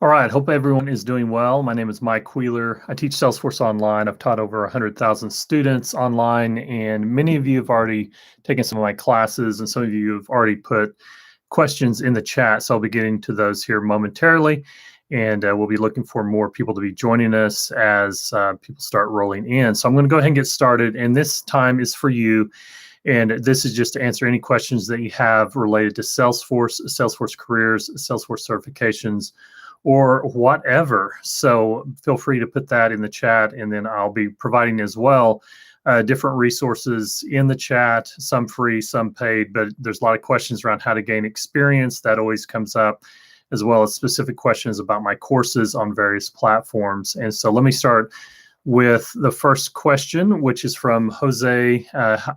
All right, hope everyone is doing well. My name is Mike Wheeler. I teach Salesforce online. I've taught over 100,000 students online, and many of you have already taken some of my classes, and some of you have already put questions in the chat, so I'll be getting to those here momentarily, and we'll be looking for more people to be joining us as people start rolling in. So I'm going to go ahead and get started, and this time is for you. And this is just to answer any questions that you have related to Salesforce, Salesforce careers, Salesforce certifications, or whatever. So feel free to put that in the chat, and then I'll be providing as well different resources in the chat, some free, some paid, but there's a lot of questions around how to gain experience. That always comes up, as well as specific questions about my courses on various platforms. And so let me start with the first question, which is from Jose.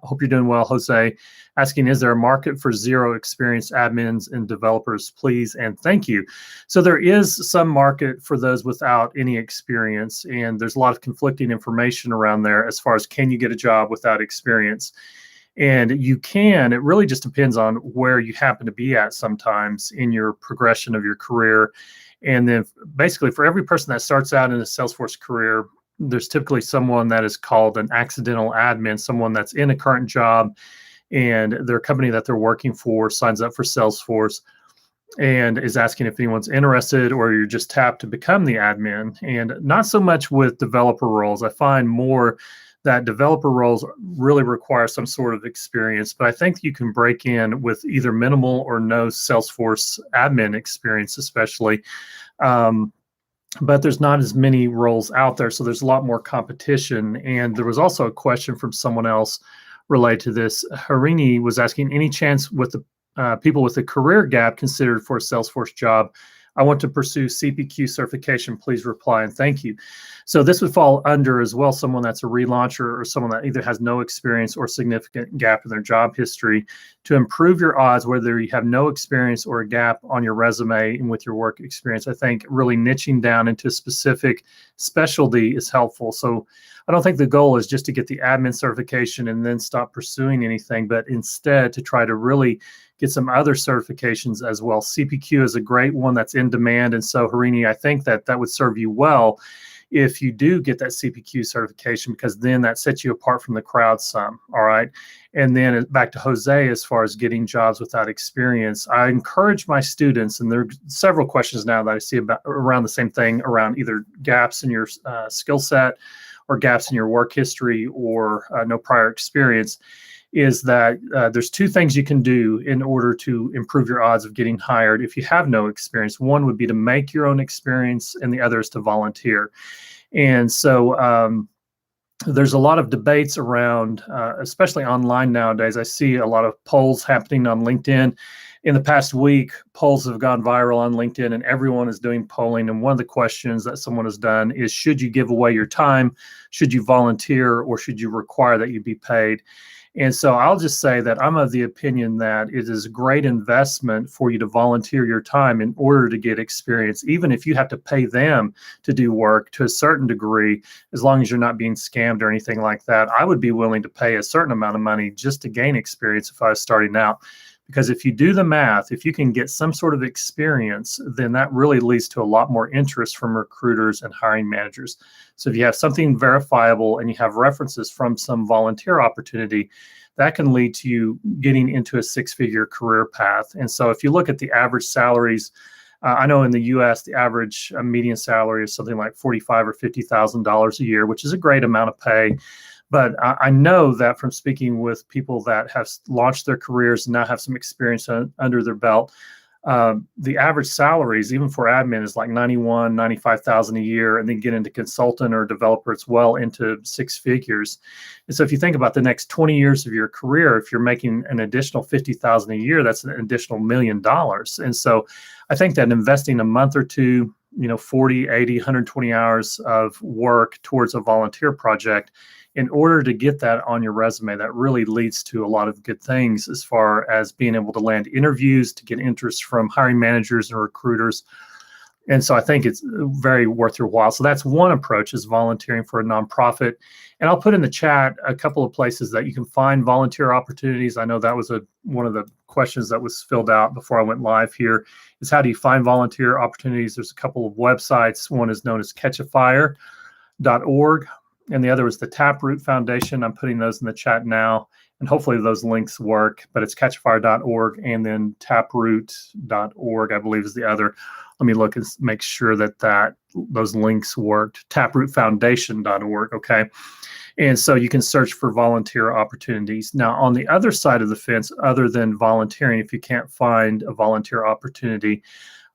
Hope you're doing well, Jose. Asking, is there a market for zero experienced admins and developers, please and thank you? So there is some market for those without any experience, and there's a lot of conflicting information around there as far as can you get a job without experience? And you can. It really just depends on where you happen to be at sometimes in your progression of your career. And then basically for every person that starts out in a Salesforce career, there's typically someone that is called an accidental admin, someone that's in a current job and their company that they're working for signs up for Salesforce and is asking if anyone's interested, or you're just tapped to become the admin. And not so much with developer roles. I find more that developer roles really require some sort of experience, but I think you can break in with either minimal or no Salesforce admin experience, especially. But there's not as many roles out there, so there's a lot more competition. And there was also a question from someone else related to this. Harini was asking, any chance with the people with a career gap considered for a Salesforce job? I want to pursue CPQ certification. Please reply and thank you. So this would fall under as well someone that's a relauncher or someone that either has no experience or significant gap in their job history. To improve your odds, whether you have no experience or a gap on your resume and with your work experience, I think really niching down into a specific specialty is helpful. So I don't think the goal is just to get the admin certification and then stop pursuing anything, but instead to try to really get some other certifications as well. CPQ is a great one that's in demand. And so, Harini, I think that that would serve you well if you do get that CPQ certification, because then that sets you apart from the crowd some, all right? And then back to Jose, as far as getting jobs without experience, I encourage my students, and there are several questions now that I see about around the same thing, around either gaps in your skill set or gaps in your work history or no prior experience, is that there's two things you can do in order to improve your odds of getting hired if you have no experience. One would be to make your own experience, and the other is to volunteer. And so there's a lot of debates around, especially online nowadays. I see a lot of polls happening on LinkedIn. In the past week, polls have gone viral on LinkedIn, and everyone is doing polling. And one of the questions that someone has done is, should you give away your time? Should you volunteer, or should you require that you be paid? And so I'll just say that I'm of the opinion that it is a great investment for you to volunteer your time in order to get experience, even if you have to pay them to do work to a certain degree, as long as you're not being scammed or anything like that. I would be willing to pay a certain amount of money just to gain experience if I was starting out. Because if you do the math, if you can get some sort of experience, then that really leads to a lot more interest from recruiters and hiring managers. So if you have something verifiable and you have references from some volunteer opportunity, that can lead to you getting into a six-figure career path. And so if you look at the average salaries, I know in the US, the average median salary is something like $45,000 or $50,000 a year, which is a great amount of pay. But I know that from speaking with people that have launched their careers and now have some experience under their belt, the average salaries, even for admin, is like $91,000, $95,000 a year, and then get into consultant or developer, it's well into six figures. And so if you think about the next 20 years of your career, if you're making an additional $50,000 a year, that's an additional $1 million. And so I think that investing a month or two, 40, 80, 120 hours of work towards a volunteer project, in order to get that on your resume, that really leads to a lot of good things as far as being able to land interviews, to get interest from hiring managers and recruiters. And so I think it's very worth your while. So that's one approach, is volunteering for a nonprofit. And I'll put in the chat a couple of places that you can find volunteer opportunities. I know that was one of the questions that was filled out before I went live here. is how do you find volunteer opportunities. There's a couple of websites. One is known as catchafire.org, and the other is the Taproot Foundation. I'm putting those in the chat now, and hopefully those links work, but it's catchafire.org and then taproot.org, I believe is the other. Let me look and make sure that those links worked. Taprootfoundation.org, okay? And so you can search for volunteer opportunities. Now, on the other side of the fence, other than volunteering, if you can't find a volunteer opportunity,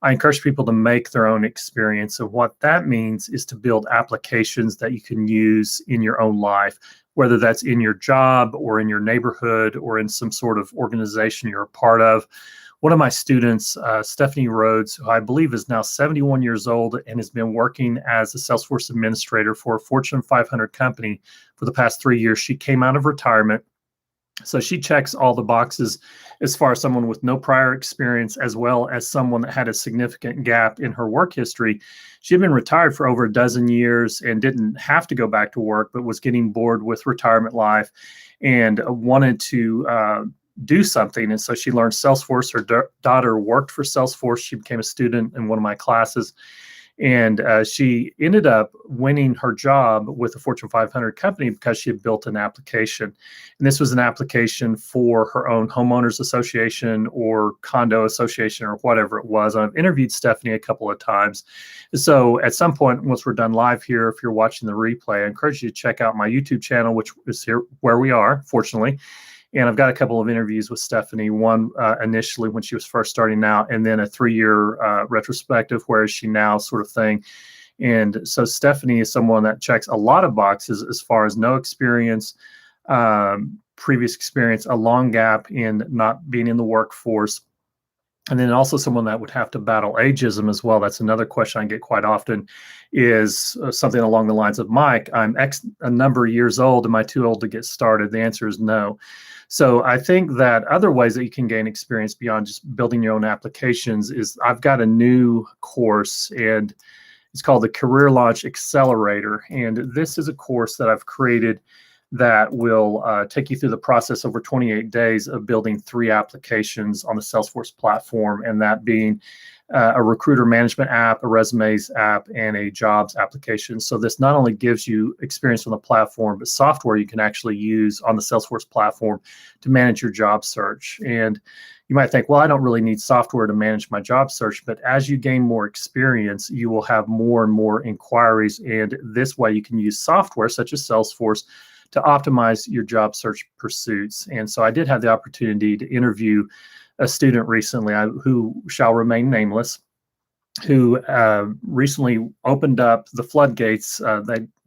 I encourage people to make their own experience. And what that means is to build applications that you can use in your own life, whether that's in your job or in your neighborhood or in some sort of organization you're a part of. One of my students, Stephanie Rhodes, who I believe is now 71 years old and has been working as a Salesforce administrator for a Fortune 500 company for the past 3 years. She came out of retirement. So she checks all the boxes as far as someone with no prior experience, as well as someone that had a significant gap in her work history. She had been retired for over a dozen years and didn't have to go back to work, but was getting bored with retirement life and wanted to do something. And so she learned Salesforce. Her daughter worked for Salesforce. She became a student in one of my classes. And she ended up winning her job with a Fortune 500 company because she had built an application. And this was an application for her own homeowners association or condo association or whatever it was. I've interviewed Stephanie a couple of times. So at some point, once we're done live here, if you're watching the replay, I encourage you to check out my YouTube channel, which is here where we are, fortunately. And I've got a couple of interviews with Stephanie, one initially when she was first starting out, and then a 3-year retrospective, where is she now sort of thing. And so Stephanie is someone that checks a lot of boxes as far as no experience, previous experience, a long gap in not being in the workforce, and then also someone that would have to battle ageism as well. That's another question I get quite often, is something along the lines of, Mike, I'm X a number of years old. Am I too old to get started? The answer is no. So I think that other ways that you can gain experience beyond just building your own applications is, I've got a new course, and it's called the Career Launch Accelerator. And this is a course that I've created that will take you through the process over 28 days of building 3 applications on the Salesforce platform, and that being a recruiter management app, a resumes app, and a jobs application. So this not only gives you experience on the platform, but software you can actually use on the Salesforce platform to manage your job search. And you might think, well, I don't really need software to manage my job search, but as you gain more experience, you will have more and more inquiries. And this way you can use software such as Salesforce to optimize your job search pursuits. And so I did have the opportunity to interview a student recently, who shall remain nameless, who recently opened up the floodgates.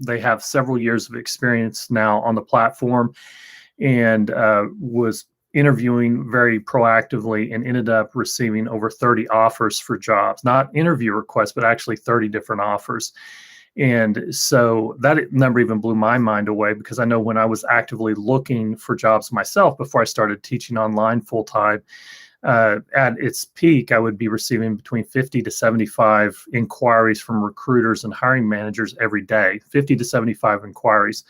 They have several years of experience now on the platform, and was interviewing very proactively and ended up receiving over 30 offers for jobs, not interview requests, but actually 30 different offers. And so that number even blew my mind away, because I know when I was actively looking for jobs myself before I started teaching online full-time, at its peak, I would be receiving between 50 to 75 inquiries from recruiters and hiring managers every day, 50 to 75 inquiries.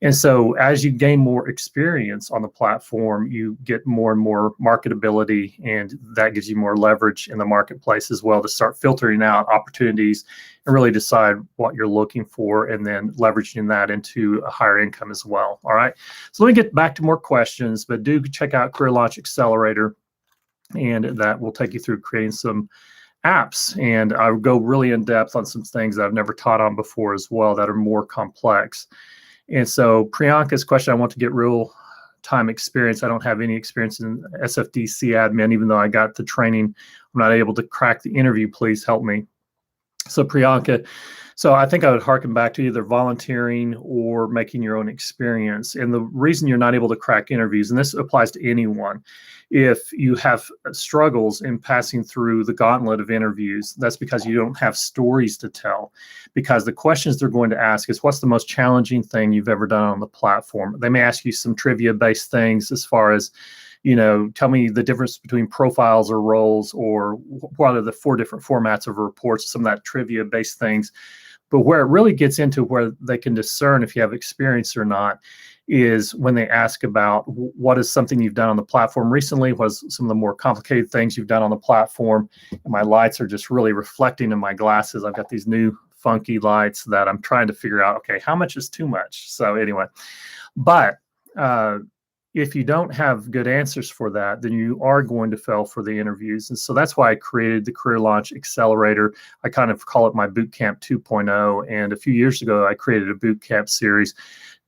And so as you gain more experience on the platform, you get more and more marketability, and that gives you more leverage in the marketplace as well to start filtering out opportunities and really decide what you're looking for, and then leveraging that into a higher income as well. All right. So let me get back to more questions, but do check out Career Launch Accelerator, and that will take you through creating some apps. And I'll go really in depth on some things that I've never taught on before as well that are more complex. And so Priyanka's question, I want to get real time experience. I don't have any experience in SFDC admin, even though I got the training. I'm not able to crack the interview. Please help me. So Priyanka, so I think I would harken back to either volunteering or making your own experience. And the reason you're not able to crack interviews, and this applies to anyone, if you have struggles in passing through the gauntlet of interviews, that's because you don't have stories to tell. Because the questions they're going to ask is, what's the most challenging thing you've ever done on the platform? They may ask you some trivia-based things as far as, you know, tell me the difference between profiles or roles, or what are the 4 different formats of reports, some of that trivia-based things. But where it really gets into where they can discern if you have experience or not is when they ask about what is something you've done on the platform recently, what's some of the more complicated things you've done on the platform. And my lights are just really reflecting in my glasses. I've got these new funky lights that I'm trying to figure out, okay, how much is too much? So anyway, but if you don't have good answers for that, then you are going to fail for the interviews. And so that's why I created the Career Launch Accelerator. I kind of call it my Bootcamp 2.0. And a few years ago, I created a bootcamp series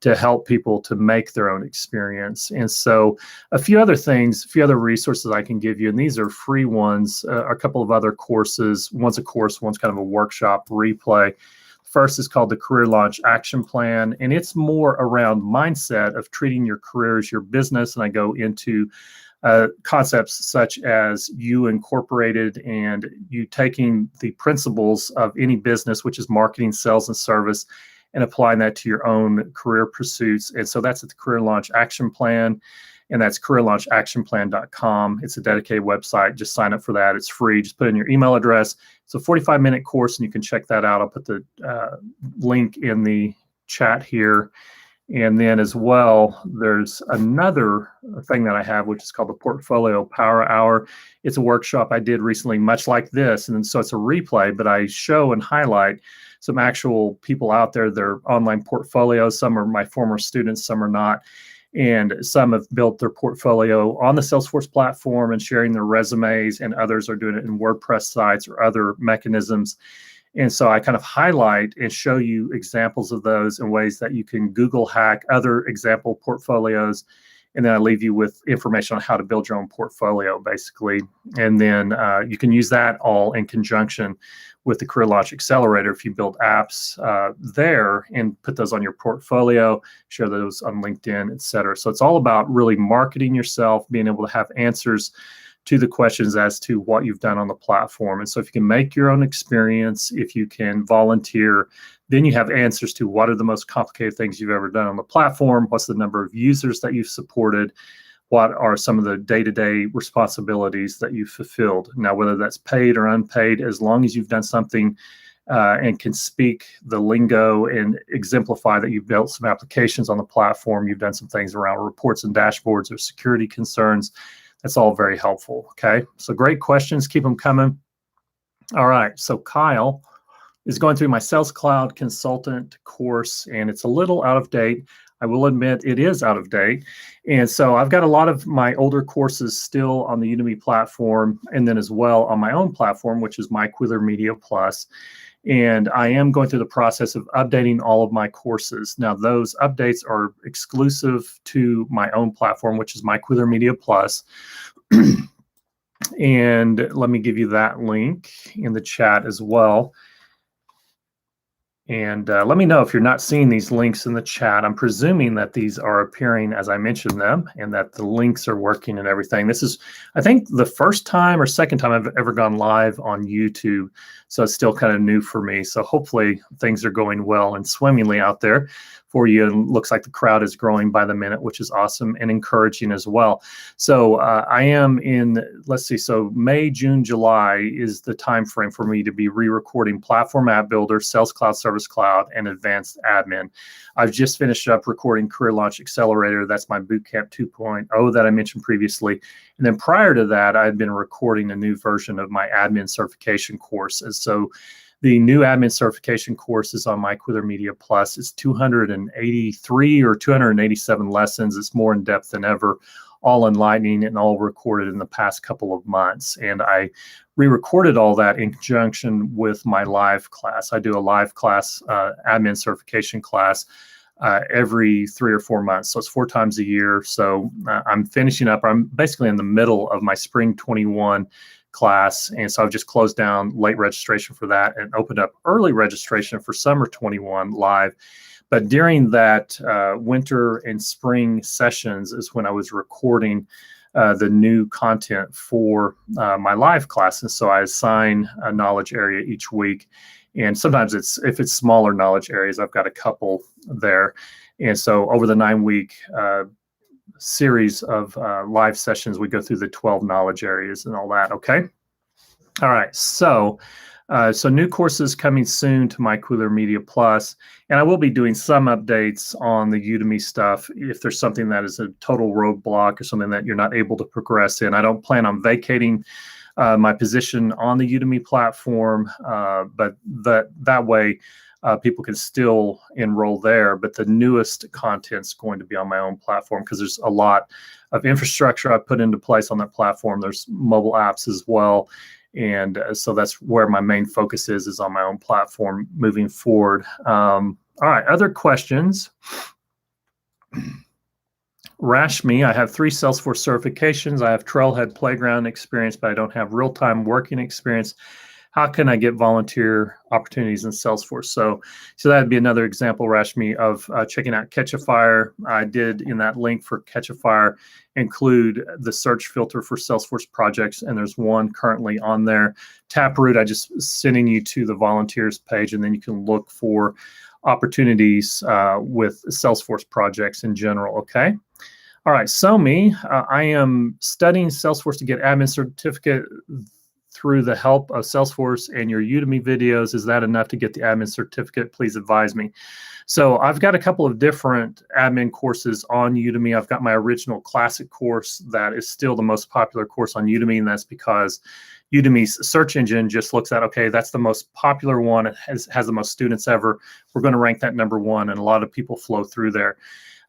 to help people to make their own experience. And so a few other things, a few other resources I can give you, and these are free ones, a couple of other courses. One's a course, one's kind of a workshop replay. First is called the Career Launch Action Plan, and it's more around mindset of treating your career as your business. And I go into concepts such as you incorporated and you taking the principles of any business, which is marketing, sales, and service, and applying that to your own career pursuits. And so that's at the Career Launch Action Plan, and that's careerlaunchactionplan.com. It's a dedicated website. Just sign up for that. It's free. Just put in your email address. It's a 45-minute course, and you can check that out. I'll put the link in the chat here. And then as well, there's another thing that I have, which is called the Portfolio Power Hour. It's a workshop I did recently, much like this. And so it's a replay, but I show and highlight some actual people out there, their online portfolios. Some are my former students, some are not. And some have built their portfolio on the Salesforce platform and sharing their resumes, and others are doing it in WordPress sites or other mechanisms. And so I kind of highlight and show you examples of those in ways that you can Google hack other example portfolios. And then I leave you with information on how to build your own portfolio, basically. And then you can use that all in conjunction with the Career Launch Accelerator if you build apps there and put those on your portfolio, share those on LinkedIn, et cetera. So it's all about really marketing yourself, being able to have answers to the questions as to what you've done on the platform. And so if you can make your own experience, if you can volunteer, then you have answers to what are the most complicated things you've ever done on the platform, what's the number of users that you've supported, what are some of the day-to-day responsibilities that you've fulfilled. Now, whether that's paid or unpaid, as long as you've done something and can speak the lingo and exemplify that you've built some applications on the platform, you've done some things around reports and dashboards or security concerns, that's all very helpful, okay? So great questions, keep them coming. All right, so Kyle is going through my Sales Cloud Consultant course, and it's a little out of date. I will admit it is out of date. And so I've got a lot of my older courses still on the Udemy platform, and then as well on my own platform, which is MyQuiler Media Plus. And I am going through the process of updating all of my courses. Now, those updates are exclusive to my own platform, which is MyQuiler Media Plus. And let me give you that link in the chat as well. And let me know if you're not seeing these links in the chat. I'm presuming that these are appearing as I mentioned them and that the links are working and everything. This is, I think, the first time or second time I've ever gone live on YouTube. So it's still kind of new for me. So hopefully things are going well and swimmingly out there for you. And looks like the crowd is growing by the minute, which is awesome and encouraging as well. So I am in, let's see, so May, June, July is the time frame for me to be re-recording Platform App Builder, Sales Cloud, Service Cloud, and Advanced Admin. I've just finished up recording Career Launch Accelerator. That's my Bootcamp 2.0 that I mentioned previously. And then prior to that, I've been recording a new version of my admin certification course. And so the new admin certification course is on MyQuiler Media Plus. It's 283 or 287 lessons. It's more in depth than ever, all enlightening and all recorded in the past couple of months. And I re-recorded all that in conjunction with my live class. I do a live class, admin certification class, every 3 or 4 months. So it's 4 times a year. So I'm finishing up. I'm basically in the middle of my spring 21 class. And so I've just closed down late registration for that and opened up early registration for summer 21 live. But during that winter and spring sessions is when I was recording the new content for my live class. And so I assign a knowledge area each week. And sometimes if it's smaller knowledge areas, I've got a couple there. And so over the 9-week series of live sessions, we go through the 12 knowledge areas and all that, okay? All right, so So new courses coming soon to myQuiler Media Plus, and I will be doing some updates on the Udemy stuff if there's something that is a total roadblock or something that you're not able to progress in. I don't plan on vacating my position on the Udemy platform, but that way people can still enroll there. But the newest content's going to be on my own platform because there's a lot of infrastructure I've put into place on that platform. There's mobile apps as well. And so that's where my main focus is on my own platform moving forward. All right, other questions. Rashmi, I have 3 Salesforce certifications. I have Trailhead Playground experience, but I don't have real-time working experience. How can I get volunteer opportunities in Salesforce? So that'd be another example, Rashmi, of checking out Catch-A-Fire. I did in that link for Catch-A-Fire include the search filter for Salesforce projects, and there's one currently on there. Taproot, I just sending you to the volunteers page, and then you can look for opportunities with Salesforce projects in general, okay? All right, Somi, I am studying Salesforce to get admin certificate through the help of Salesforce and your Udemy videos. Is that enough to get the admin certificate? Please advise me. So I've got a couple of different admin courses on Udemy. I've got my original classic course that is still the most popular course on Udemy, and that's because Udemy's search engine just looks at, okay, that's the most popular one. It has the most students ever. We're going to rank that #1, and a lot of people flow through there.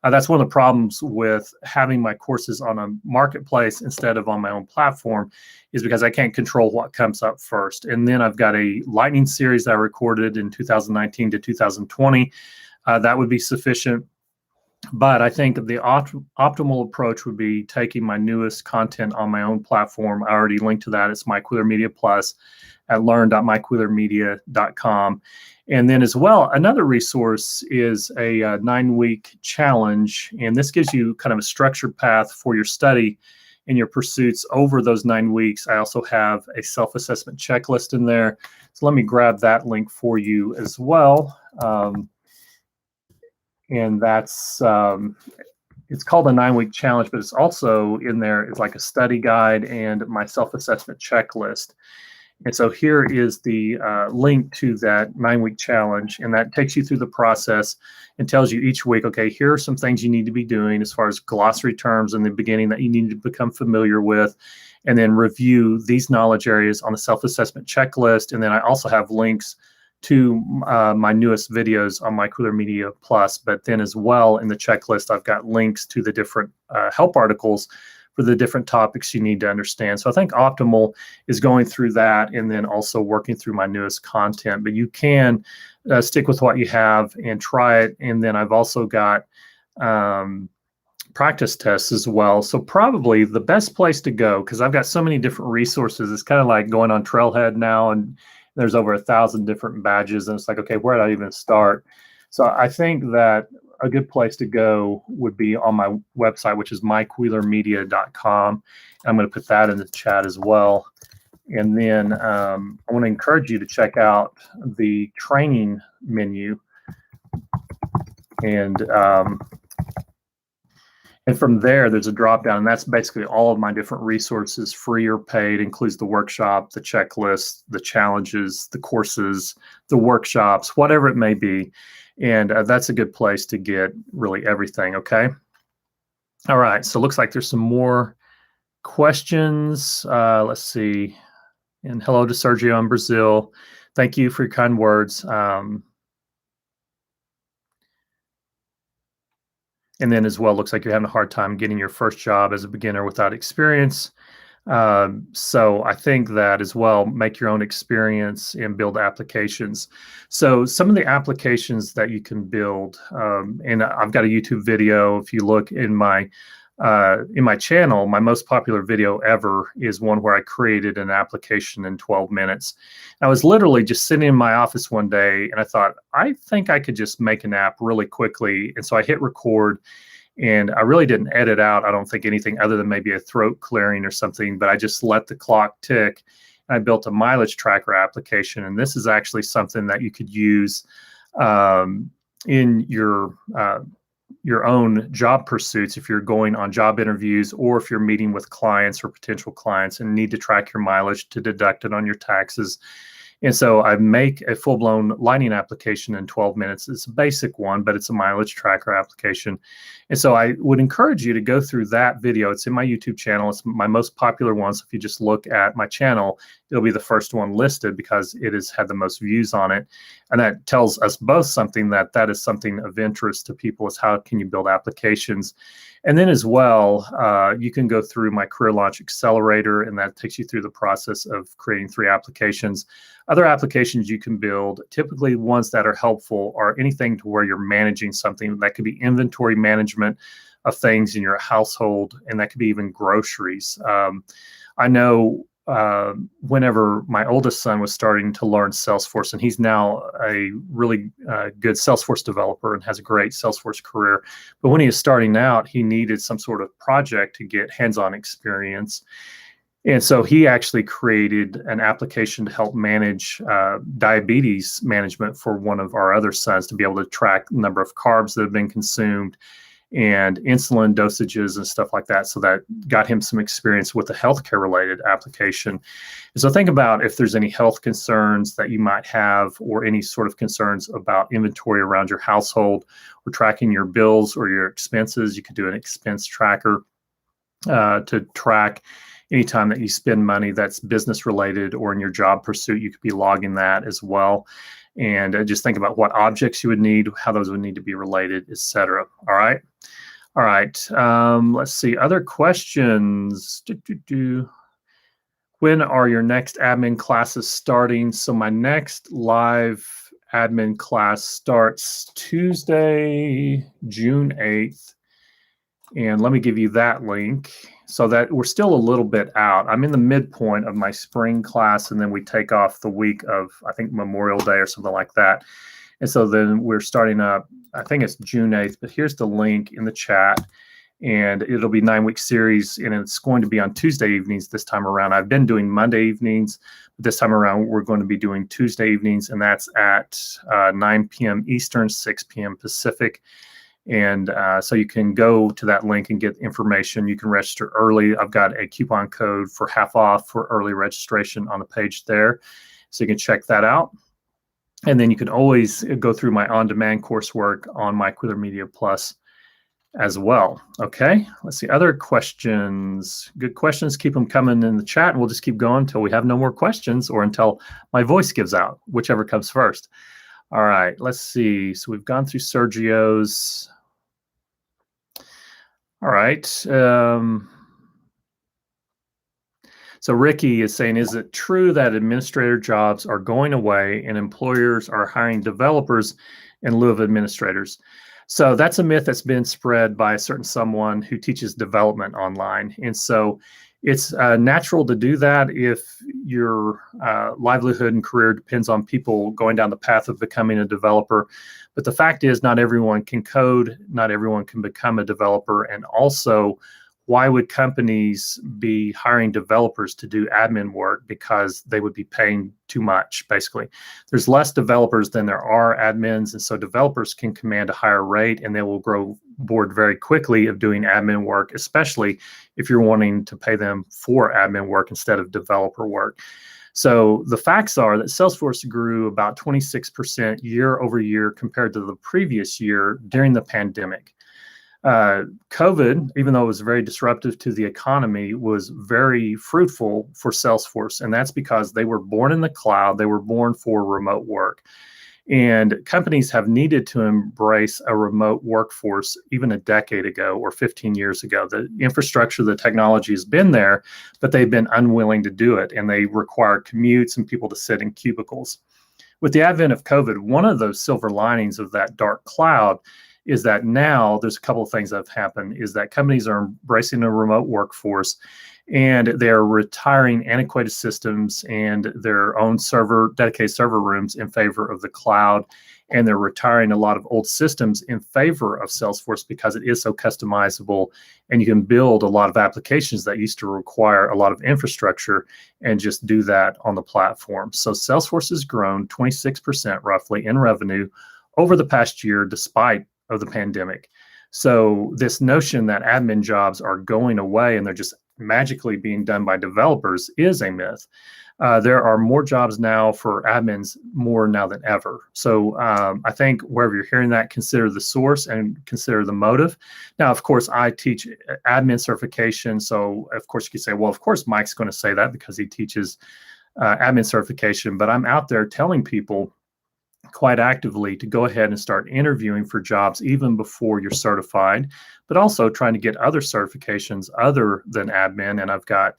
That's one of the problems with having my courses on a marketplace instead of on my own platform, is because I can't control what comes up first. And then I've got a lightning series that I recorded in 2019 to 2020. That would be sufficient. But I think the optimal approach would be taking my newest content on my own platform. I already linked to that. It's myQuiler Media Plus at learn.myquilermedia.com. And then as well, another resource is a 9-week challenge. And this gives you kind of a structured path for your study and your pursuits over those 9 weeks. I also have a self-assessment checklist in there. So let me grab that link for you as well. And that's, it's called a 9-week challenge, but it's also in there. It's like a study guide and my self-assessment checklist. And so here is the link to that 9-week challenge, and that takes you through the process and tells you each week, okay, here are some things you need to be doing as far as glossary terms in the beginning that you need to become familiar with, and then review these knowledge areas on the self-assessment checklist. And then I also have links to my newest videos on myQuiler Media Plus, but then as well in the checklist, I've got links to the different help articles for the different topics you need to understand. So I think optimal is going through that and then also working through my newest content. But you can stick with what you have and try it. And then I've also got practice tests as well. So probably the best place to go, because I've got so many different resources, it's kind of like going on Trailhead now, and there's over 1,000 different badges. And it's like, okay, where do I even start? So I think that a good place to go would be on my website, which is myquilermedia.com. I'm going to put that in the chat as well. And then I want to encourage you to check out the training menu. And from there, there's a drop down, and that's basically all of my different resources, free or paid, includes the workshop, the checklist, the challenges, the courses, the workshops, whatever it may be. And that's a good place to get really everything, okay? All right, so it looks like there's some more questions. Let's see. And hello to Sergio in Brazil. Thank you for your kind words. And then as well, looks like you're having a hard time getting your first job as a beginner without experience. So I think that as well, make your own experience and build applications. So some of the applications that you can build, and I've got a YouTube video. If you look in my channel, my most popular video ever is one where I created an application in 12 minutes. I was literally just sitting in my office one day and I thought, I think I could just make an app really quickly. And so I hit record. And I really didn't edit out, I don't think, anything other than maybe a throat clearing or something, but I just let the clock tick. And I built a mileage tracker application. And this is actually something that you could use in your own job pursuits if you're going on job interviews, or if you're meeting with clients or potential clients and need to track your mileage to deduct it on your taxes. And so I make a full-blown lighting application in 12 minutes. It's a basic one, but it's a mileage tracker application. And so I would encourage you to go through that video. It's in my YouTube channel. It's my most popular one. So if you just look at my channel, it'll be the first one listed because it has had the most views on it. And that tells us both something that is something of interest to people, is how can you build applications. And then as well, you can go through my Career Launch Accelerator, and that takes you through the process of creating 3 applications. Other applications you can build, typically ones that are helpful, are anything to where you're managing something. That could be inventory management of things in your household, and that could be even groceries. I know whenever my oldest son was starting to learn Salesforce, and he's now a really good Salesforce developer and has a great Salesforce career. But when he was starting out, he needed some sort of project to get hands-on experience. And so he actually created an application to help manage diabetes management for one of our other sons, to be able to track the number of carbs that have been consumed and insulin dosages and stuff like that. So that got him some experience with a healthcare related application. And so think about if there's any health concerns that you might have, or any sort of concerns about inventory around your household, or tracking your bills or your expenses. You could do an expense tracker to track anytime that you spend money that's business related, or in your job pursuit, you could be logging that as well. And just think about what objects you would need, how those would need to be related, etc. All right. All right. Let's see. Other questions. When are your next admin classes starting? So my next live admin class starts Tuesday, June 8th. And let me give you that link, so that we're still a little bit out. I'm in the midpoint of my spring class, and then we take off the week of, I think, Memorial Day or something like that. And so then we're starting up, I think it's June 8th, but here's the link in the chat. And it'll be 9-week series, and it's going to be on Tuesday evenings this time around. I've been doing Monday evenings, but this time around we're going to be doing Tuesday evenings, and that's at 9 p.m. Eastern, 6 p.m. Pacific. And so you can go to that link and get information. You can register early. I've got a coupon code for half off for early registration on the page there, so you can check that out. And then you can always go through my on-demand coursework on my Quiller Media Plus as well. Okay, let's see. Other questions? Good questions. Keep them coming in the chat, and we'll just keep going until we have no more questions, or until my voice gives out, whichever comes first. All right, let's see. So we've gone through Sergio's. All right. So Ricky is saying, is it true that administrator jobs are going away and employers are hiring developers in lieu of administrators? So that's a myth that's been spread by a certain someone who teaches development online. And so it's natural to do that if your livelihood and career depends on people going down the path of becoming a developer. But the fact is, not everyone can code, not everyone can become a developer. And also, why would companies be hiring developers to do admin work? Because they would be paying too much, basically. There's less developers than there are admins, and so developers can command a higher rate, and they will grow bored very quickly of doing admin work, especially if you're wanting to pay them for admin work instead of developer work. So the facts are that Salesforce grew about 26% year over year compared to the previous year during the pandemic. COVID, even though it was very disruptive to the economy, was very fruitful for Salesforce. And that's because they were born in the cloud. They were born for remote work. And companies have needed to embrace a remote workforce even a decade ago or 15 years ago. The infrastructure, the technology has been there, but they've been unwilling to do it. And they require commutes and people to sit in cubicles. With the advent of COVID, one of those silver linings of that dark cloud is that now there's a couple of things that have happened, is that companies are embracing a remote workforce, and they're retiring antiquated systems and their own dedicated server rooms in favor of the cloud. And they're retiring a lot of old systems in favor of Salesforce because it is so customizable, and you can build a lot of applications that used to require a lot of infrastructure and just do that on the platform. So Salesforce has grown 26% roughly in revenue over the past year, despite of the pandemic. So this notion that admin jobs are going away and they're just magically being done by developers is a myth. there are more jobs now for admins more now than ever. So I think wherever you're hearing that, consider the source and consider the motive. Now, of course, I teach admin certification. So of course you could say, well, of course Mike's going to say that because he teaches admin certification, but I'm out there telling people quite actively to go ahead and start interviewing for jobs even before you're certified, but also trying to get other certifications other than admin. And I've got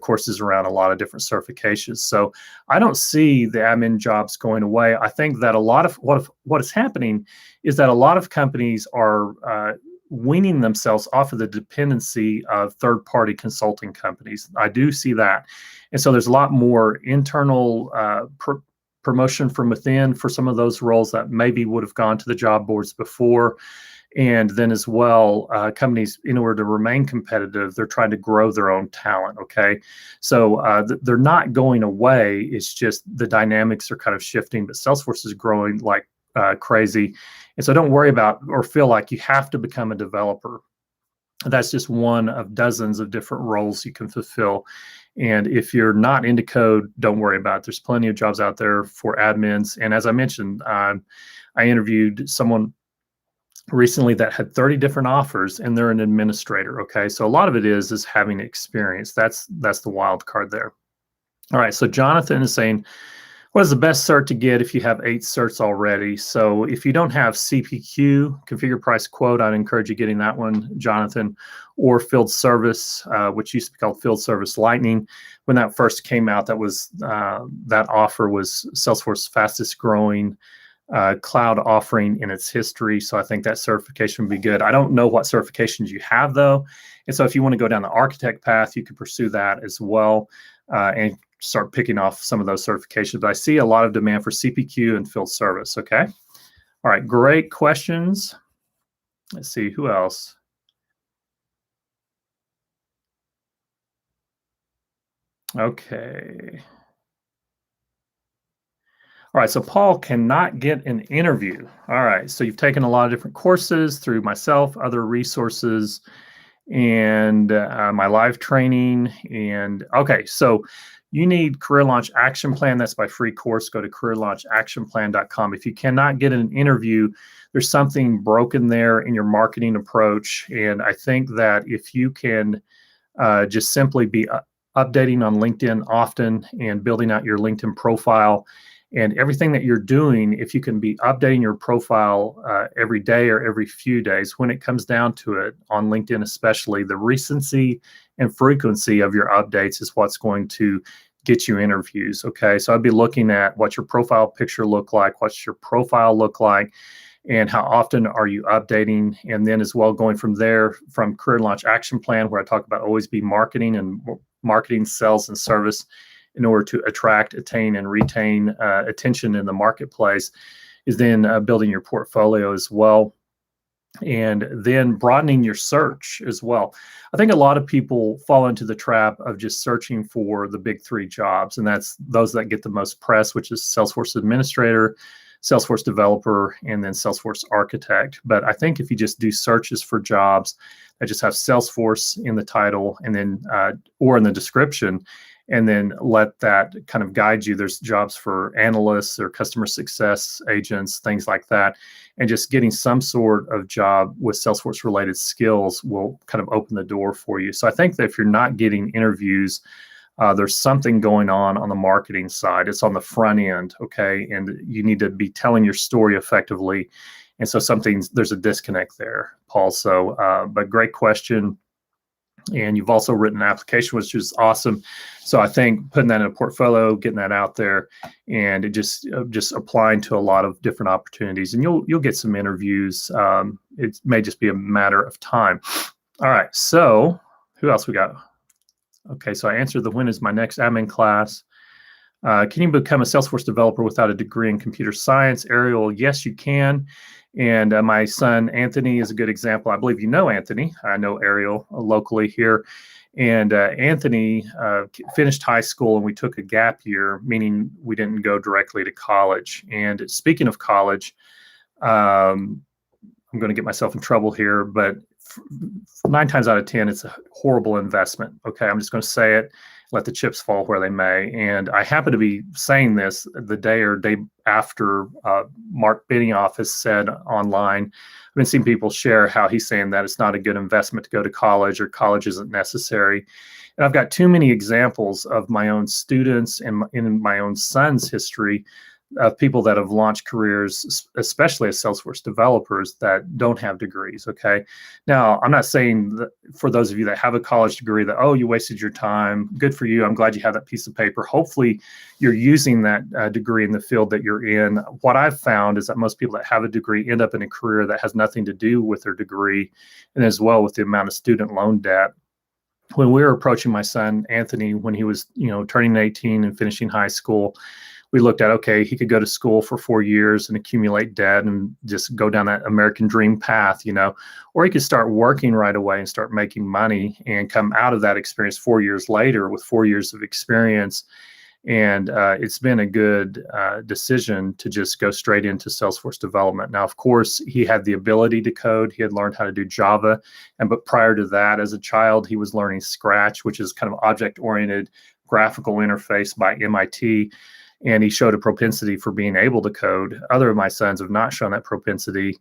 courses around a lot of different certifications. So I don't see the admin jobs going away. I think that a lot of what is happening is that a lot of companies are weaning themselves off of the dependency of third-party consulting companies. I do see that. And so there's a lot more internal promotion from within for some of those roles that maybe would have gone to the job boards before. And then as well, companies, in order to remain competitive, they're trying to grow their own talent, okay? So they're not going away. It's just the dynamics are kind of shifting, but Salesforce is growing like crazy. And so don't worry about or feel like you have to become a developer. That's just one of dozens of different roles you can fulfill. And if you're not into code, don't worry about it. There's plenty of jobs out there for admins. And as I mentioned, I interviewed someone recently that had 30 different offers, and they're an administrator. Okay, so a lot of it is having experience. That's the wild card there. All right, so Jonathan is saying, what is the best cert to get if you have 8 certs already? So if you don't have CPQ, Configure Price Quote, I'd encourage you getting that one, Jonathan, or Field Service, which used to be called Field Service Lightning. When that first came out, that offer was Salesforce's fastest growing cloud offering in its history. So I think that certification would be good. I don't know what certifications you have though. And so if you want to go down the architect path, you could pursue that as well and start picking off some of those certifications. But I see a lot of demand for CPQ and field service. Okay. All right. Great questions. Let's see who else. Okay. All right, so Paul cannot get an interview. All right, so you've taken a lot of different courses through myself, other resources, and my live training. And okay, so you need Career Launch Action Plan. That's my free course. Go to careerlaunchactionplan.com. If you cannot get an interview, there's something broken there in your marketing approach. And I think that if you can just simply be updating on LinkedIn often and building out your LinkedIn profile, and everything that you're doing, if you can be updating your profile every day or every few days, when it comes down to it, on LinkedIn especially, the recency and frequency of your updates is what's going to get you interviews, okay? So I'd be looking at what your profile picture look like, what's your profile look like, and how often are you updating, and then as well going from there, from Career Launch Action Plan, where I talk about always be marketing and marketing, sales, and service, in order to attract, attain, and retain attention in the marketplace, is then building your portfolio as well, and then broadening your search as well. I think a lot of people fall into the trap of just searching for the big 3 jobs, and that's those that get the most press, which is Salesforce Administrator, Salesforce Developer, and then Salesforce Architect. But I think if you just do searches for jobs that just have Salesforce in the title and then or in the description, and then let that kind of guide you. There's jobs for analysts or customer success agents, things like that. And just getting some sort of job with Salesforce related skills will kind of open the door for you. So I think that if you're not getting interviews, there's something going on the marketing side. It's on the front end, okay? And you need to be telling your story effectively. And so there's a disconnect there, Paul. So, but great question. And you've also written an application, which is awesome. So I think putting that in a portfolio, getting that out there, and it just applying to a lot of different opportunities, and you'll get some interviews. It may just be a matter of time. All right. So who else we got? Okay. So I answered the when is my next admin class. Can you become a Salesforce developer without a degree in computer science? Ariel, yes, you can. And my son, Anthony, is a good example. I believe you know Anthony. I know Ariel locally here. And Anthony finished high school, and we took a gap year, meaning we didn't go directly to college. And speaking of college, I'm going to get myself in trouble here, but 9 times out of 10, it's a horrible investment. Okay, I'm just going to say it. let the chips fall where they may. And I happen to be saying this the day after Mark Benioff has said online. I've been seeing people share how he's saying that it's not a good investment to go to college, or college isn't necessary. And I've got too many examples of my own students and in my own son's history of people that have launched careers, especially as Salesforce developers, that don't have degrees. Okay. Now, I'm not saying that for those of you that have a college degree that, oh, you wasted your time. Good for you. I'm glad you have that piece of paper. Hopefully, you're using that degree in the field that you're in. What I've found is that most people that have a degree end up in a career that has nothing to do with their degree, and as well with the amount of student loan debt. When we were approaching my son, Anthony, when he was, turning 18 and finishing high school, we looked at, okay, he could go to school for 4 years and accumulate debt and just go down that American dream path, or he could start working right away and start making money and come out of that experience 4 years later with 4 years of experience. And it's been a good decision to just go straight into Salesforce development. Now, of course, he had the ability to code. He had learned how to do Java. But prior to that, as a child, he was learning Scratch, which is kind of object-oriented graphical interface by MIT. And he showed a propensity for being able to code. Other of my sons have not shown that propensity.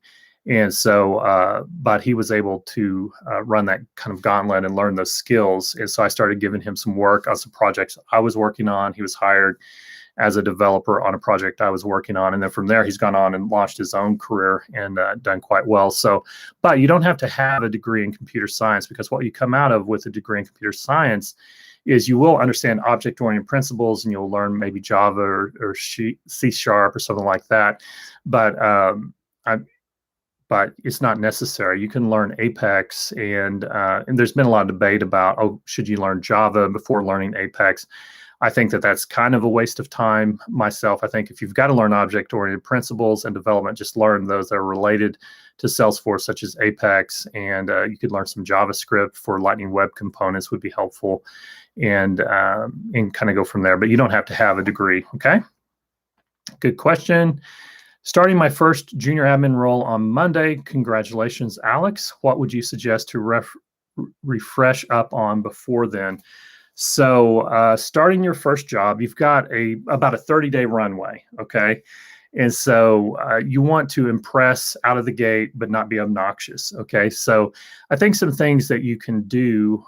And so, but he was able to run that kind of gauntlet and learn those skills. And so I started giving him some work on some projects I was working on. He was hired as a developer on a project I was working on. And then from there, he's gone on and launched his own career and done quite well. So, but you don't have to have a degree in computer science, because what you come out of with a degree in computer science is you will understand object-oriented principles, and you'll learn maybe Java or C# or something like that. But it's not necessary. You can learn Apex, and there's been a lot of debate about, oh, should you learn Java before learning Apex? I think that that's kind of a waste of time myself. I think if you've got to learn object-oriented principles and development, just learn those that are related to Salesforce, such as Apex, and you could learn some JavaScript for Lightning Web Components would be helpful, and kind of go from there. But you don't have to have a degree, okay? Good question. Starting my first junior admin role on Monday. Congratulations, Alex. What would you suggest to refresh up on before then? So starting your first job, you've got about a 30-day runway, okay? And so you want to impress out of the gate, but not be obnoxious, okay? So I think some things that you can do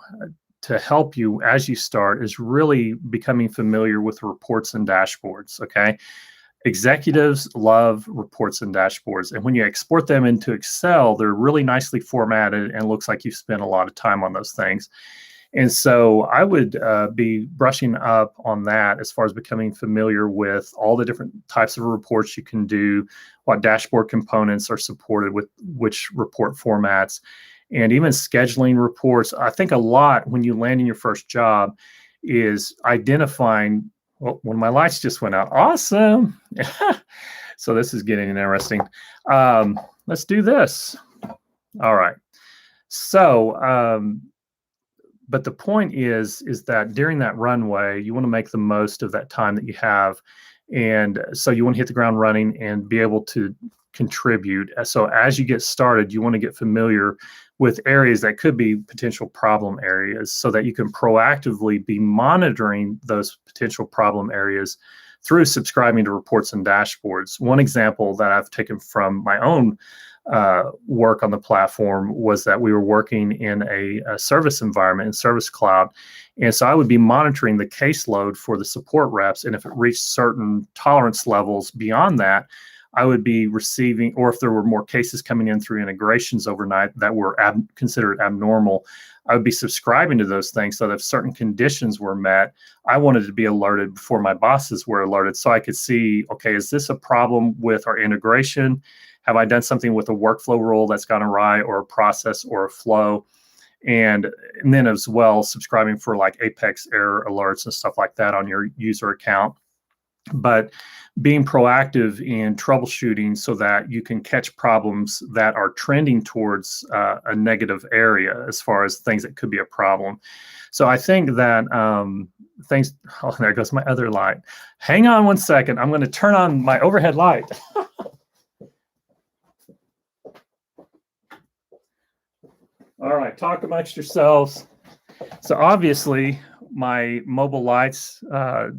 to help you as you start is really becoming familiar with reports and dashboards, okay? Executives love reports and dashboards. And when you export them into Excel, they're really nicely formatted and it looks like you've spent a lot of time on those things. And so I would be brushing up on that as far as becoming familiar with all the different types of reports you can do, what dashboard components are supported with which report formats, and even scheduling reports. I think a lot when you land in your first job is identifying, well, when my lights just went out. Awesome. So this is getting interesting. Let's do this. All right. So, but the point is that during that runway, you want to make the most of that time that you have. And so you want to hit the ground running and be able to contribute. So as you get started, you want to get familiar with areas that could be potential problem areas so that you can proactively be monitoring those potential problem areas through subscribing to reports and dashboards. One example that I've taken from my own work on the platform was that we were working in a service environment in Service Cloud. And so I would be monitoring the caseload for the support reps. And if it reached certain tolerance levels beyond that, I would be receiving, or if there were more cases coming in through integrations overnight that were considered abnormal, I would be subscribing to those things so that if certain conditions were met, I wanted to be alerted before my bosses were alerted so I could see, okay, is this a problem with our integration? Have I done something with a workflow rule that's gone awry, or a process or a flow? And then as well, subscribing for like Apex error alerts and stuff like that on your user account. But being proactive in troubleshooting so that you can catch problems that are trending towards a negative area as far as things that could be a problem. So I think that things, oh, there goes my other light. Hang on one second. I'm going to turn on my overhead light. All right, talk amongst yourselves. So obviously, my mobile lights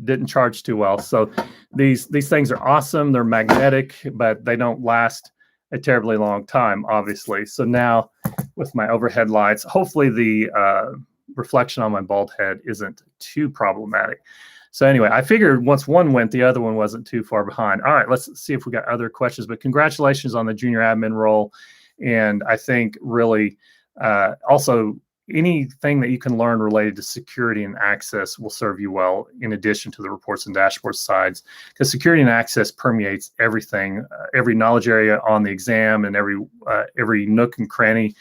didn't charge too well. So these things are awesome. They're magnetic, but they don't last a terribly long time, obviously. So now with my overhead lights, hopefully the reflection on my bald head isn't too problematic. So anyway, I figured once one went, the other one wasn't too far behind. All right, let's see if we got other questions. But congratulations on the junior admin role. And I think really also anything that you can learn related to security and access will serve you well in addition to the reports and dashboard sides, because security and access permeates everything, every knowledge area on the exam, and every nook and cranny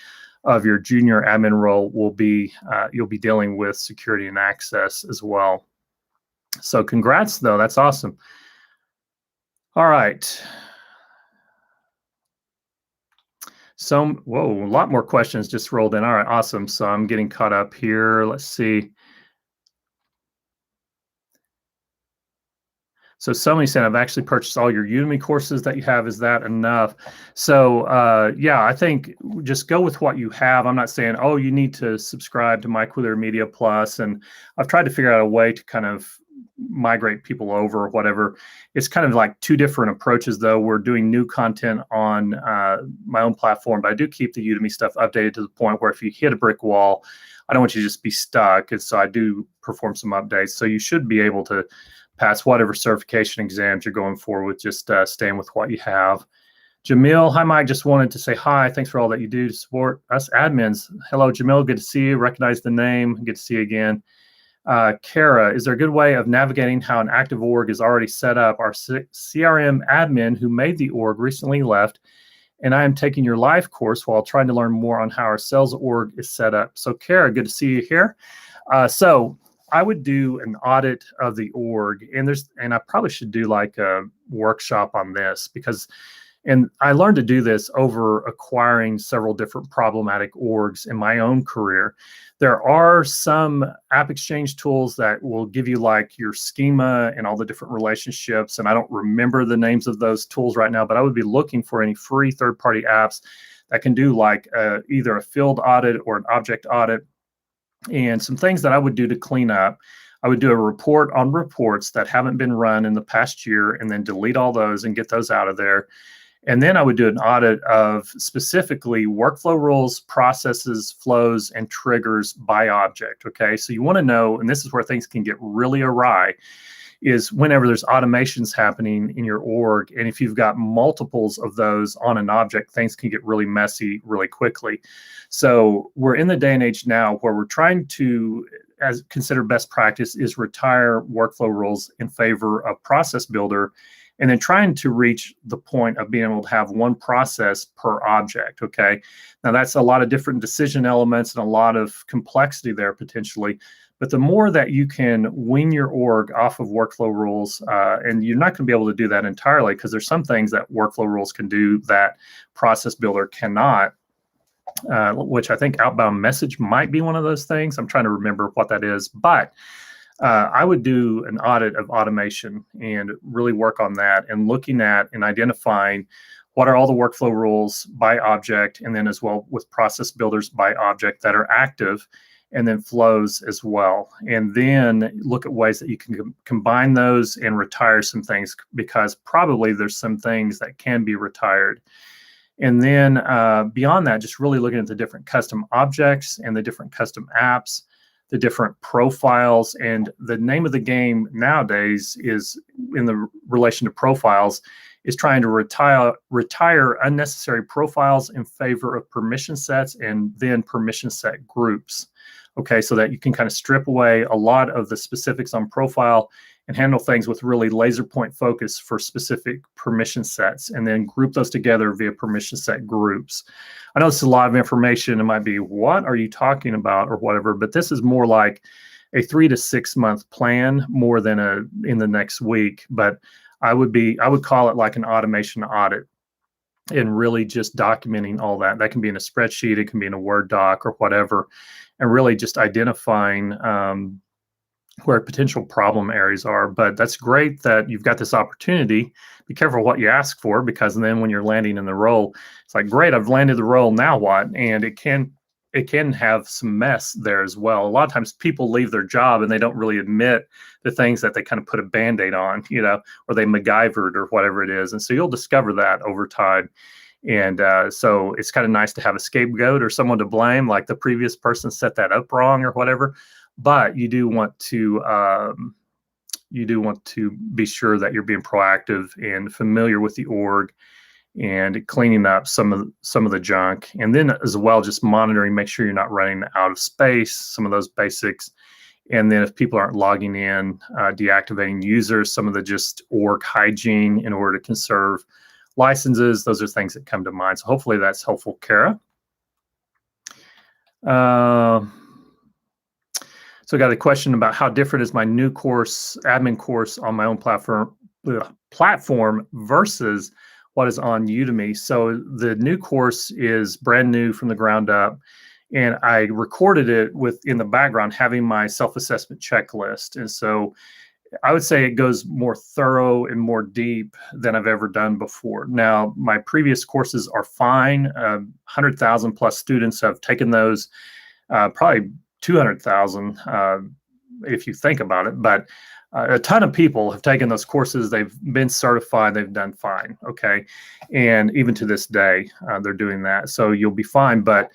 of your junior admin role will be, you'll be dealing with security and access as well. So congrats, though. That's awesome. All right. So, whoa, a lot more questions just rolled in. All right, awesome. So I'm getting caught up here. Let's see. So somebody said, I've actually purchased all your Udemy courses that you have. Is that enough? So yeah, I think just go with what you have. I'm not saying, oh, you need to subscribe to MyQuiler Media Plus. And I've tried to figure out a way to kind of migrate people over or whatever. It's kind of like two different approaches, though. We're doing new content on my own platform, but I do keep the Udemy stuff updated to the point where if you hit a brick wall, I don't want you to just be stuck. And so I do perform some updates. So you should be able to pass whatever certification exams you're going for with just staying with what you have. Jamil, hi, Mike. Just wanted to say hi. Thanks for all that you do to support us admins. Hello, Jamil. Good to see you. Recognize the name. Good to see you again. Kara, is there a good way of navigating how an active org is already set up? Our CRM admin who made the org recently left, and I am taking your live course while trying to learn more on how our sales org is set up. So Kara, good to see you here. So I would do an audit of the org, and I probably should do like a workshop on this and I learned to do this over acquiring several different problematic orgs in my own career. There are some app exchange tools that will give you like your schema and all the different relationships. And I don't remember the names of those tools right now, but I would be looking for any free third-party apps that can do like either a field audit or an object audit. And some things that I would do to clean up. I would do a report on reports that haven't been run in the past year and then delete all those and get those out of there. And then I would do an audit of specifically workflow rules, processes, flows, and triggers by object, okay? So you want to know, and this is where things can get really awry, is whenever there's automations happening in your org, and if you've got multiples of those on an object, things can get really messy really quickly. So we're in the day and age now where we're trying to, as consider best practice, is retire workflow rules in favor of process builder, and then trying to reach the point of being able to have one process per object, okay? Now that's a lot of different decision elements and a lot of complexity there potentially, but the more that you can wean your org off of workflow rules, and you're not gonna be able to do that entirely because there's some things that workflow rules can do that process builder cannot, which I think outbound message might be one of those things. I'm trying to remember what that is, but I would do an audit of automation and really work on that and looking at and identifying what are all the workflow rules by object, and then as well with process builders by object that are active, and then flows as well. And then look at ways that you can combine those and retire some things, because probably there's some things that can be retired. And then beyond that, just really looking at the different custom objects and the different custom apps, the different profiles. And the name of the game nowadays is, in the relation to profiles, is trying to retire unnecessary profiles in favor of permission sets and then permission set groups. Okay, so that you can kind of strip away a lot of the specifics on profile and handle things with really laser point focus for specific permission sets, and then group those together via permission set groups. I know this is a lot of information. It might be, what are you talking about or whatever, but this is more like a 3 to 6 month plan more than in the next week. But I would call it like an automation audit, and really just documenting all that. That can be in a spreadsheet, it can be in a Word doc or whatever, and really just identifying where potential problem areas are. But that's great that you've got this opportunity. Be careful what you ask for, because then when you're landing in the role, it's like, great, I've landed the role, now what? And it can it can have some mess there as well. A lot of times people leave their job and they don't really admit the things that they kind of put a Band-Aid on, or they MacGyvered or whatever it is. And so you'll discover that over time. And so it's kind of nice to have a scapegoat or someone to blame, like the previous person set that up wrong or whatever. But you do want to be sure that you're being proactive and familiar with the org and cleaning up some of the junk, and then as well just monitoring, make sure you're not running out of space, some of those basics. And then if people aren't logging in, deactivating users, some of the just org hygiene in order to conserve licenses. Those are things that come to mind. So hopefully that's helpful, Kara. So I got a question about how different is my new course, admin course on my own platform versus what is on Udemy. So the new course is brand new from the ground up, and I recorded it in the background having my self-assessment checklist. And so I would say it goes more thorough and more deep than I've ever done before. Now, my previous courses are fine. 100,000 plus students have taken those, probably 200,000 if you think about it. But a ton of people have taken those courses. They've been certified. They've done fine. Okay. And even to this day, they're doing that. So you'll be fine. But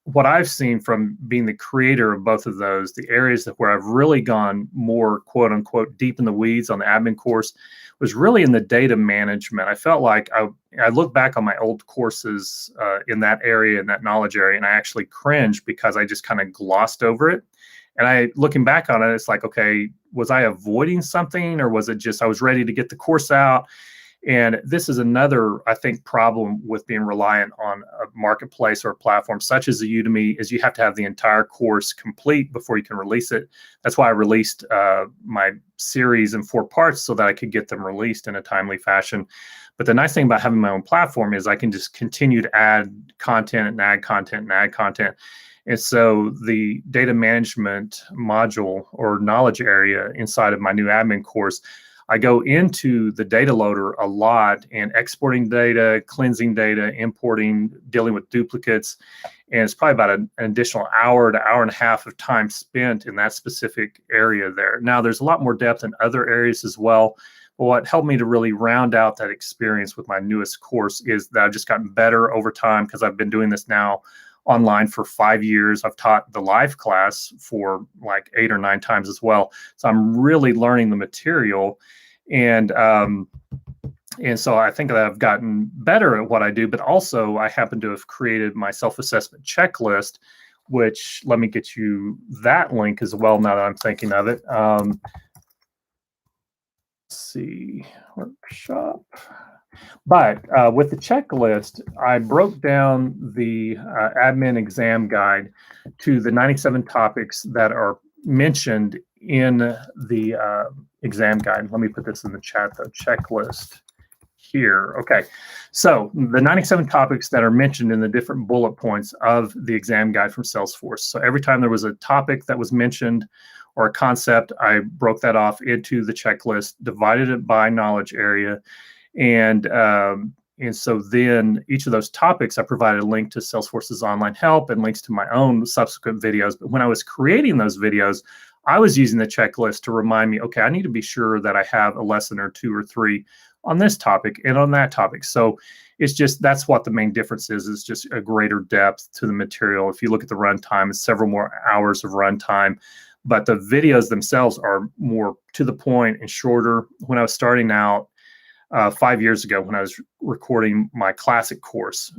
what I've seen from being the creator of both of those, the areas where I've really gone more quote unquote deep in the weeds on the admin course was really in the data management. I felt like I look back on my old courses in that area, in that knowledge area, and I actually cringed because I just kind of glossed over it. And looking back on it, it's like, okay, was I avoiding something, or was it just I was ready to get the course out? And this is another, I think, problem with being reliant on a marketplace or a platform such as the Udemy, is you have to have the entire course complete before you can release it. That's why I released my series in 4 parts so that I could get them released in a timely fashion. But the nice thing about having my own platform is I can just continue to add content and add content and add content. And so the data management module or knowledge area inside of my new admin course, I go into the data loader a lot and exporting data, cleansing data, importing, dealing with duplicates. And it's probably about an additional hour to hour and a half of time spent in that specific area there. Now, there's a lot more depth in other areas as well. But what helped me to really round out that experience with my newest course is that I've just gotten better over time, because I've been doing this now online for 5 years. I've taught the live class for like 8 or 9 times as well. So I'm really learning the material. And so I think that I've gotten better at what I do, but also I happen to have created my self-assessment checklist, which, let me get you that link as well now that I'm thinking of it. Let's see, workshop. But with the checklist, I broke down the admin exam guide to the 97 topics that are mentioned in the exam guide. Let me put this in the chat, the checklist here. Okay, so the 97 topics that are mentioned in the different bullet points of the exam guide from Salesforce. So every time there was a topic that was mentioned or a concept, I broke that off into the checklist, divided it by knowledge area. And so then each of those topics, I provided a link to Salesforce's online help and links to my own subsequent videos. But when I was creating those videos, I was using the checklist to remind me, okay, I need to be sure that I have a lesson or 2 or 3 on this topic and on that topic. So it's just, that's what the main difference is just a greater depth to the material. If you look at the runtime, it's several more hours of runtime. But the videos themselves are more to the point and shorter. When I was starting out, 5 years ago, when I was recording my classic course,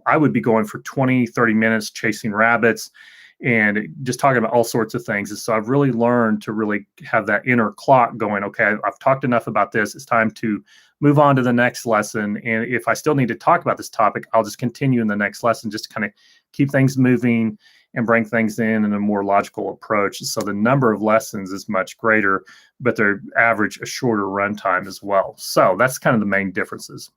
I would be going for 20, 30 minutes chasing rabbits and just talking about all sorts of things. And so I've really learned to really have that inner clock going, okay, I've talked enough about this. It's time to move on to the next lesson. And if I still need to talk about this topic, I'll just continue in the next lesson, just to kind of keep things moving and bring things in a more logical approach. So the number of lessons is much greater, but they're average a shorter runtime as well. So that's kind of the main differences.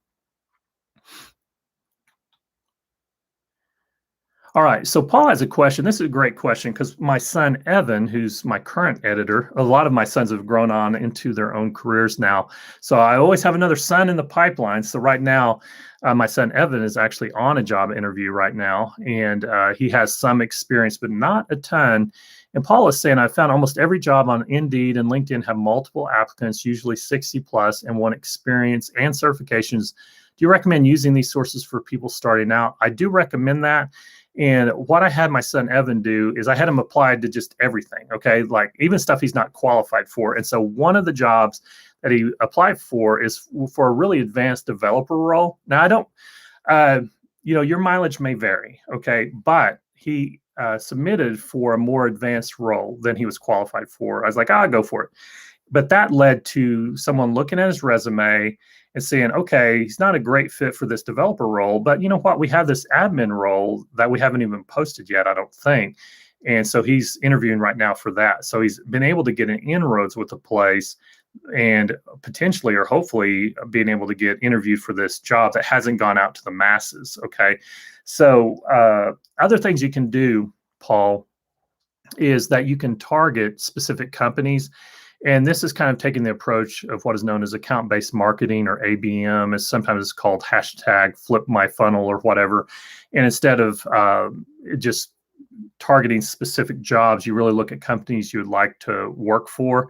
All right. So Paul has a question. This is a great question because my son, Evan, who's my current editor, a lot of my sons have grown on into their own careers now. So I always have another son in the pipeline. So right now, my son, Evan, is actually on a job interview right now. And he has some experience, but not a ton. And Paul is saying, I found almost every job on Indeed and LinkedIn have multiple applicants, usually 60 plus, and want experience and certifications. Do you recommend using these sources for people starting out? I do recommend that. And what I had my son Evan do is I had him apply to just everything, okay? Like even stuff he's not qualified for. And so one of the jobs that he applied for is for a really advanced developer role. Now, I don't, your mileage may vary, okay? But he submitted for a more advanced role than he was qualified for. I was like, I'll go for it. But that led to someone looking at his resume and saying, okay, he's not a great fit for this developer role, but you know what? We have this admin role that we haven't even posted yet, I don't think. And so he's interviewing right now for that. So he's been able to get an inroads with the place and potentially or hopefully being able to get interviewed for this job that hasn't gone out to the masses. Okay. So other things you can do, Paul, is that you can target specific companies. And this is kind of taking the approach of what is known as account-based marketing, or ABM, as sometimes it's called hashtag flip my funnel or whatever. And instead of just targeting specific jobs, you really look at companies you would like to work for.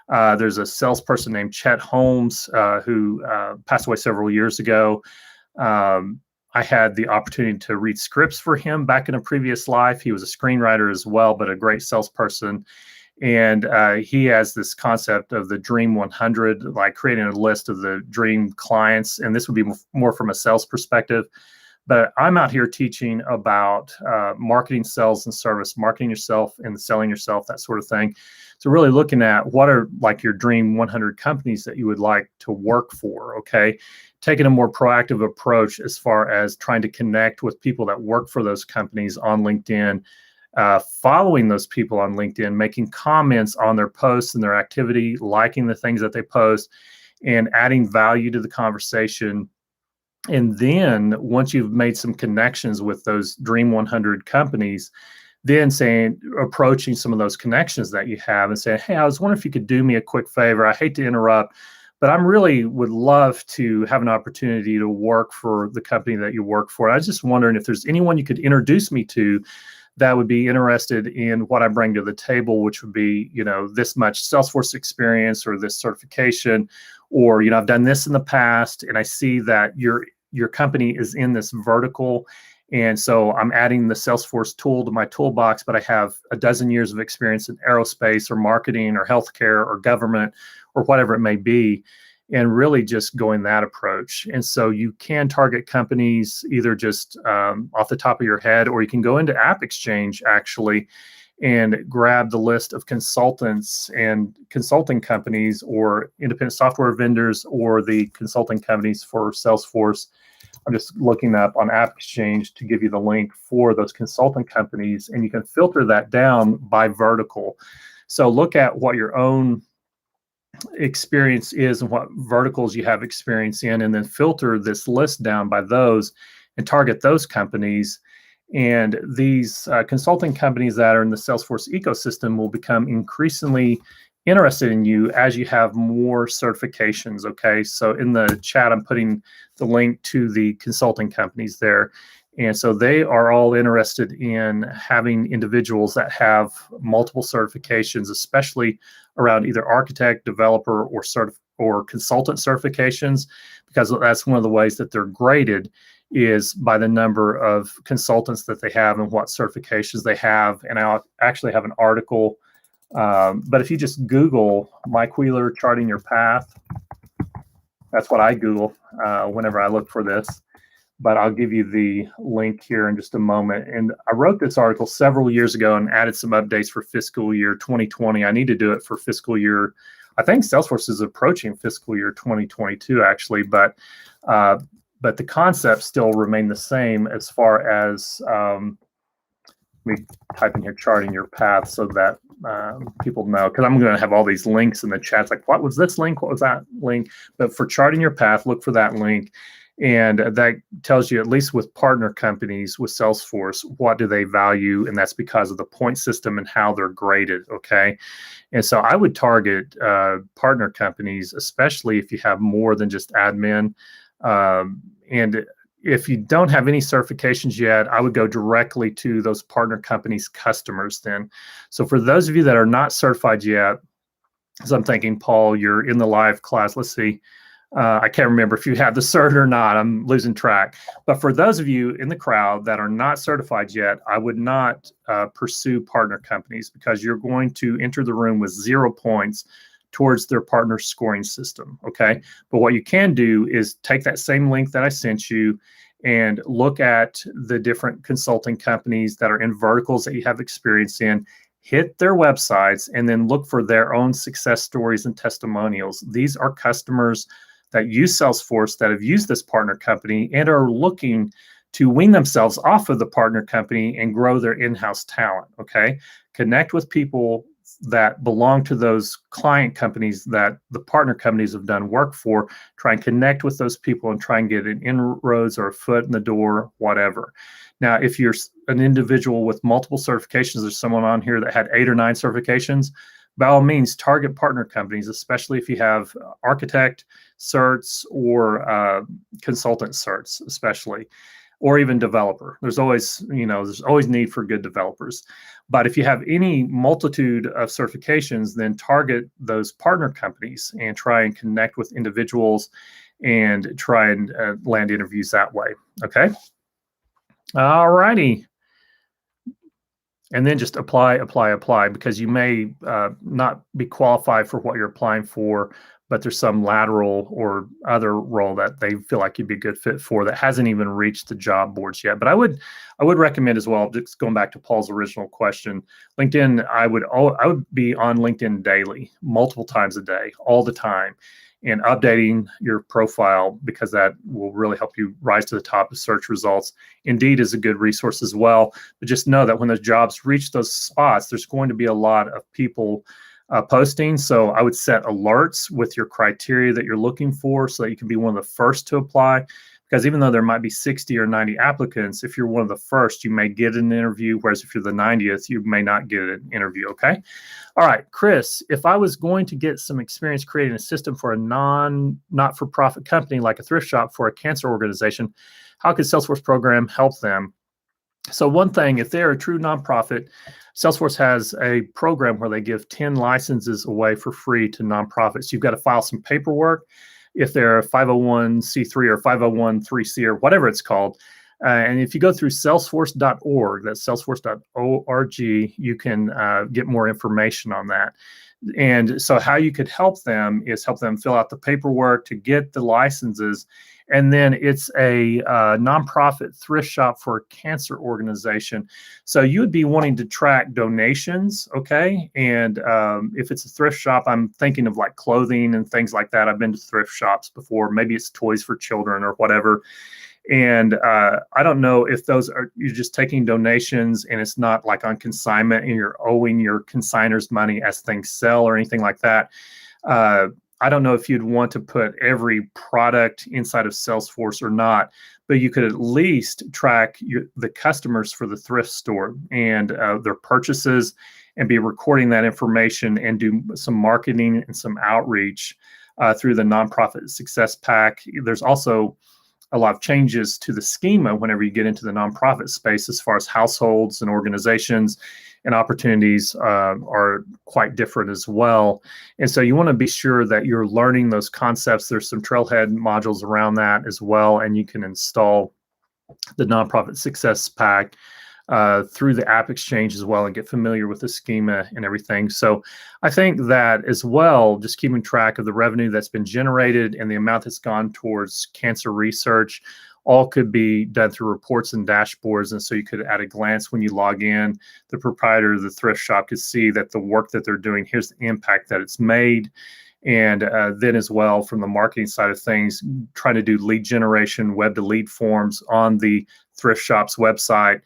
There's a salesperson named Chet Holmes who passed away several years ago. I had the opportunity to read scripts for him back in a previous life. He was a screenwriter as well, but a great salesperson. And he has this concept of the Dream 100, like creating a list of the dream clients. And this would be more from a sales perspective. But I'm out here teaching about marketing, sales, and service, marketing yourself and selling yourself, that sort of thing. So really looking at what are like your Dream 100 companies that you would like to work for, okay? Taking a more proactive approach as far as trying to connect with people that work for those companies on LinkedIn, following those people on LinkedIn, making comments on their posts and their activity, liking the things that they post, and adding value to the conversation. And then once you've made some connections with those Dream 100 companies, then approaching some of those connections that you have and saying, hey, I was wondering if you could do me a quick favor. I hate to interrupt, but I really would love to have an opportunity to work for the company that you work for. I was just wondering if there's anyone you could introduce me to that would be interested in what I bring to the table, which would be, this much Salesforce experience or this certification, or, I've done this in the past and I see that your company is in this vertical. And so I'm adding the Salesforce tool to my toolbox, but I have a dozen years of experience in aerospace or marketing or healthcare or government or whatever it may be, and really just going that approach. And so you can target companies either just off the top of your head, or you can go into App Exchange actually and grab the list of consultants and consulting companies or independent software vendors or the consulting companies for Salesforce. I'm just looking up on App Exchange to give you the link for those consulting companies, and you can filter that down by vertical. So look at what your own experience is and what verticals you have experience in, and then filter this list down by those and target those companies. And these consulting companies that are in the Salesforce ecosystem will become increasingly interested in you as you have more certifications, okay? So in the chat, I'm putting the link to the consulting companies there. And so they are all interested in having individuals that have multiple certifications, especially around either architect, developer, or consultant certifications, because that's one of the ways that they're graded is by the number of consultants that they have and what certifications they have. And I actually have an article, but if you just Google Mike Wheeler charting your path, that's what I Google whenever I look for this. But I'll give you the link here in just a moment. And I wrote this article several years ago and added some updates for fiscal year 2020. I need to do it for fiscal year, I think Salesforce is approaching fiscal year 2022 actually, but the concepts still remain the same as far as, let me type in here charting your path so that people know, because I'm going to have all these links in the chats like, what was this link? What was that link? But for charting your path, look for that link. And that tells you, at least with partner companies with Salesforce, what do they value, and that's because of the point system and how they're graded. Okay, and so I would target partner companies, especially if you have more than just admin. And if you don't have any certifications yet, I would go directly to those partner companies' customers then. So for those of you that are not certified yet, because I'm thinking, Paul, you're in the live class. Let's see. I can't remember if you have the cert or not. I'm losing track. But for those of you in the crowd that are not certified yet, I would not pursue partner companies, because you're going to enter the room with 0 points towards their partner scoring system. Okay. But what you can do is take that same link that I sent you and look at the different consulting companies that are in verticals that you have experience in, hit their websites, and then look for their own success stories and testimonials. These are customers that use Salesforce, that have used this partner company and are looking to wean themselves off of the partner company and grow their in-house talent. Okay. Connect with people that belong to those client companies that the partner companies have done work for. Try and connect with those people and try and get an inroads or a foot in the door, whatever. Now, if you're an individual with multiple certifications, there's someone on here that had 8 or 9 certifications, by all means, target partner companies, especially if you have architect certs or consultant certs, especially, or even developer. There's always need for good developers. But if you have any multitude of certifications, then target those partner companies and try and connect with individuals and try and land interviews that way. Okay. All righty. And then just apply, because you may not be qualified for what you're applying for, but there's some lateral or other role that they feel like you'd be a good fit for that hasn't even reached the job boards yet. But I would recommend as well, just going back to Paul's original question, LinkedIn, I would be on LinkedIn daily, multiple times a day, all the time, and updating your profile, because that will really help you rise to the top of search results. Indeed is a good resource as well, but just know that when those jobs reach those spots, there's going to be a lot of people posting. So I would set alerts with your criteria that you're looking for, so that you can be one of the first to apply. Because even though there might be 60 or 90 applicants, if you're one of the first, you may get an interview, whereas if you're the 90th, you may not get an interview. Okay. All right, Chris, if I was going to get some experience creating a system for a not-for-profit company like a thrift shop for a cancer organization, how could Salesforce program help them? So one thing, if they're a true nonprofit, Salesforce has a program where they give 10 licenses away for free to nonprofits. You've got to file some paperwork if they're a 501c3 or 501(c)(3) or whatever it's called. And if you go through salesforce.org, that's salesforce.org, you can get more information on that. And so how you could help them is help them fill out the paperwork to get the licenses. And then it's a nonprofit thrift shop for a cancer organization. So you would be wanting to track donations, okay? And if it's a thrift shop, I'm thinking of like clothing and things like that. I've been to thrift shops before. Maybe it's toys for children or whatever. And I don't know if you're just taking donations and it's not like on consignment and you're owing your consigners money as things sell or anything like that. I don't know if you'd want to put every product inside of Salesforce or not, but you could at least track the customers for the thrift store and their purchases, and be recording that information and do some marketing and some outreach through the Nonprofit Success Pack. There's also a lot of changes to the schema whenever you get into the nonprofit space, as far as households and organizations and opportunities are quite different as well. And so you want to be sure that you're learning those concepts. There's some Trailhead modules around that as well, and you can install the Nonprofit Success Pack through the App Exchange as well and get familiar with the schema and everything. So I think that as well, just keeping track of the revenue that's been generated and the amount that's gone towards cancer research, all could be done through reports and dashboards. And so you could, at a glance, when you log in, the proprietor of the thrift shop could see that the work that they're doing, here's the impact that it's made. And then as well, from the marketing side of things, trying to do lead generation, web to lead forms on the thrift shop's website,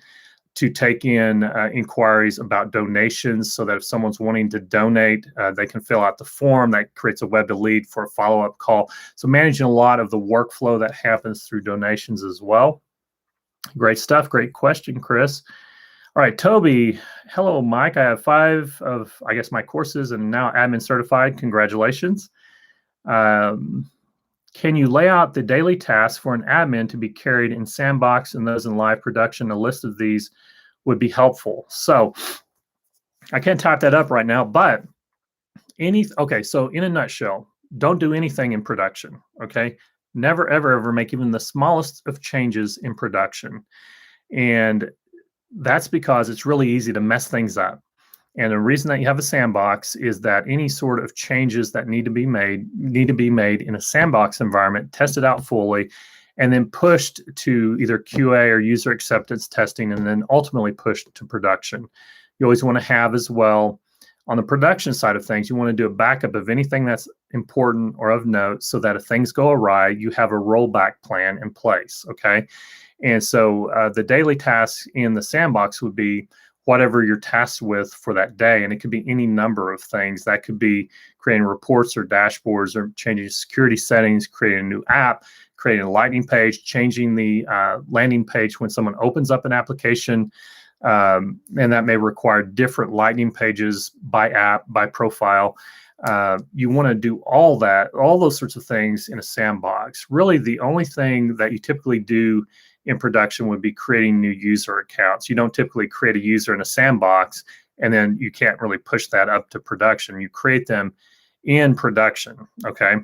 to take in inquiries about donations, so that if someone's wanting to donate, they can fill out the form. That creates a web to lead for a follow-up call. So managing a lot of the workflow that happens through donations as well. Great stuff. Great question, Chris. All right, Toby. Hello, Mike. I have 5 of, I guess, my courses and now admin certified. Congratulations. Can you lay out the daily tasks for an admin to be carried in Sandbox and those in live production? A list of these would be helpful. So I can't type that up right now, but okay, so in a nutshell, don't do anything in production, okay? Never, ever, ever make even the smallest of changes in production. And that's because it's really easy to mess things up. And the reason that you have a sandbox is that any sort of changes that need to be made in a sandbox environment, tested out fully, and then pushed to either QA or user acceptance testing, and then ultimately pushed to production. You always want to have as well, on the production side of things, you want to do a backup of anything that's important or of note, so that if things go awry, you have a rollback plan in place, okay? And so the daily tasks in the sandbox would be whatever you're tasked with for that day. And it could be any number of things. That could be creating reports or dashboards, or changing security settings, creating a new app, creating a landing page, changing the landing page when someone opens up an application. And that may require different landing pages by app, by profile. You want to do all those sorts of things in a sandbox. Really, the only thing that you typically do in production would be creating new user accounts. You don't typically create a user in a sandbox and then you can't really push that up to production. You create them in production, okay?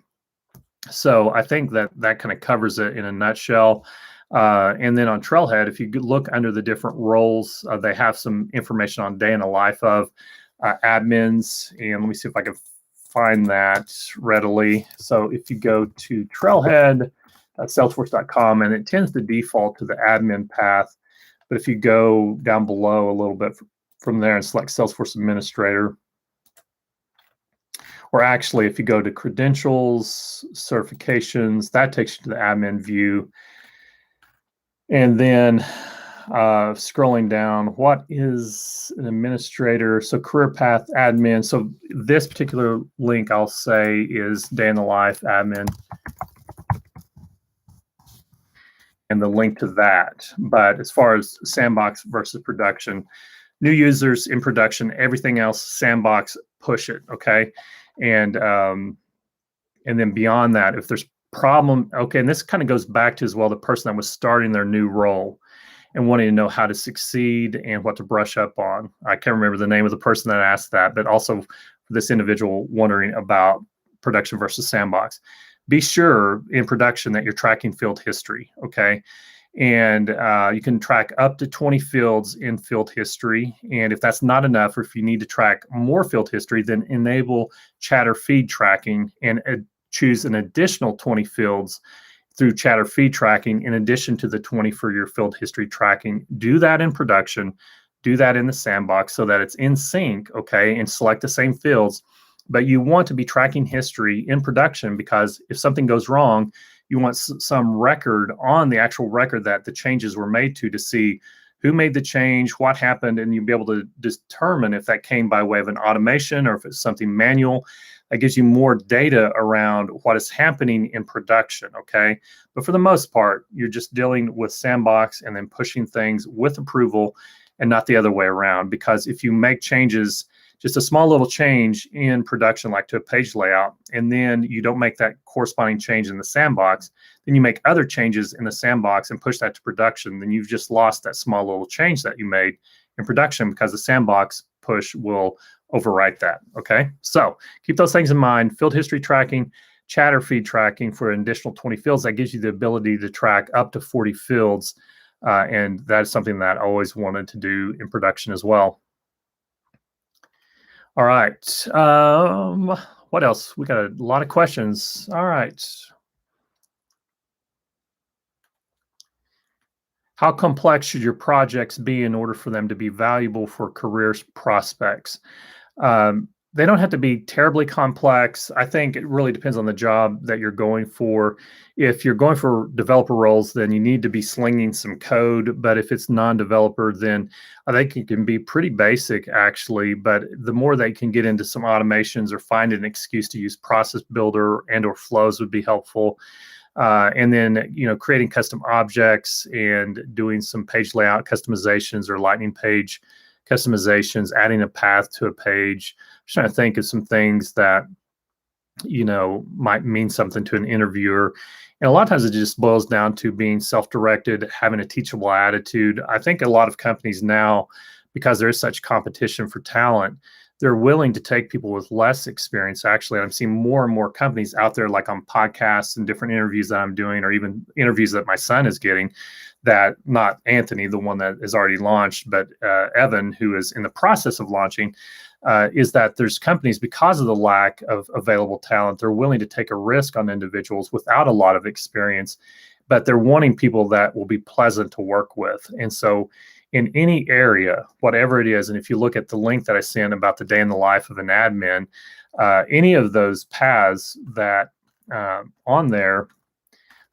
So I think that kind of covers it in a nutshell. And then on Trailhead, if you look under the different roles, they have some information on day in the life of admins. And let me see if I can find that readily. So if you go to Trailhead, Salesforce.com, and it tends to default to the admin path. But if you go down below a little bit from there and select Salesforce Administrator, or actually if you go to Credentials, Certifications, that takes you to the admin view. And then scrolling down, what is an administrator? So career path admin. So this particular link I'll say is day in the life admin, and the link to that. But as far as sandbox versus production, new users in production, everything else sandbox, push it, okay? And then beyond that, if there's problem, okay, and this kind of goes back to as well the person that was starting their new role and wanting to know how to succeed and what to brush up on. I can't remember the name of the person that asked that, but also this individual wondering about production versus sandbox. Be sure in production that you're tracking field history, okay? And you can track up to 20 fields in field history. And if that's not enough, or if you need to track more field history, then enable chatter feed tracking and choose an additional 20 fields through chatter feed tracking in addition to the 20 for your field history tracking. Do that in production, do that in the sandbox so that it's in sync, okay? And select the same fields. But you want to be tracking history in production, because if something goes wrong, you want some record on the actual record that the changes were made to see who made the change, what happened, and you'll be able to determine if that came by way of an automation or if it's something manual. That gives you more data around what is happening in production, okay? But for the most part, you're just dealing with sandbox and then pushing things with approval and not the other way around. Because if you make changes, just a small little change in production, like to a page layout, and then you don't make that corresponding change in the sandbox, then you make other changes in the sandbox and push that to production, then you've just lost that small little change that you made in production, because the sandbox push will overwrite that, okay? So keep those things in mind. Field history tracking, chatter feed tracking for an additional 20 fields. That gives you the ability to track up to 40 fields, and that is something that I always wanted to do in production as well. All right. What else? We got a lot of questions. All right. How complex should your projects be in order for them to be valuable for career prospects? They don't have to be terribly complex. I think it really depends on the job that you're going for. If you're going for developer roles, then you need to be slinging some code. But if it's non-developer, then I think it can be pretty basic actually. But the more they can get into some automations or find an excuse to use process builder and or flows would be helpful. And then, creating custom objects and doing some page layout customizations or Lightning page customizations, adding a path to a page. I'm trying to think of some things that, might mean something to an interviewer. And a lot of times it just boils down to being self-directed, having a teachable attitude. I think a lot of companies now, because there is such competition for talent, they're willing to take people with less experience. Actually, I'm seeing more and more companies out there, like on podcasts and different interviews that I'm doing, or even interviews that my son is getting, that not Anthony, the one that is already launched, but Evan, who is in the process of launching, is that there's companies, because of the lack of available talent, they're willing to take a risk on individuals without a lot of experience, but they're wanting people that will be pleasant to work with. And so in any area, whatever it is, and if you look at the link that I sent about the day in the life of an admin, any of those paths that on there,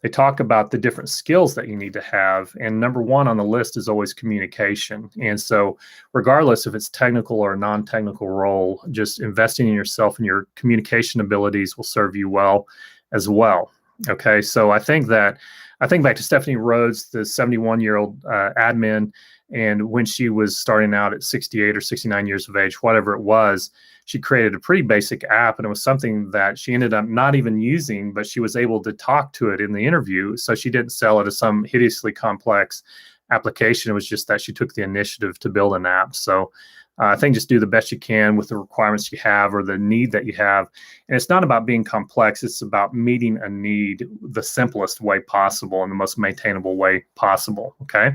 they talk about the different skills that you need to have. And number one on the list is always communication. And so regardless if it's technical or a non-technical role, just investing in yourself and your communication abilities will serve you well as well. Okay, so I think back to Stephanie Rhodes, the 71-year-old admin, and when she was starting out at 68 or 69 years of age, whatever it was, she created a pretty basic app, and it was something that she ended up not even using, but she was able to talk to it in the interview. So she didn't sell it as some hideously complex application. It was just that she took the initiative to build an app. So I think just do the best you can with the requirements you have or the need that you have. And it's not about being complex. It's about meeting a need the simplest way possible and the most maintainable way possible. Okay.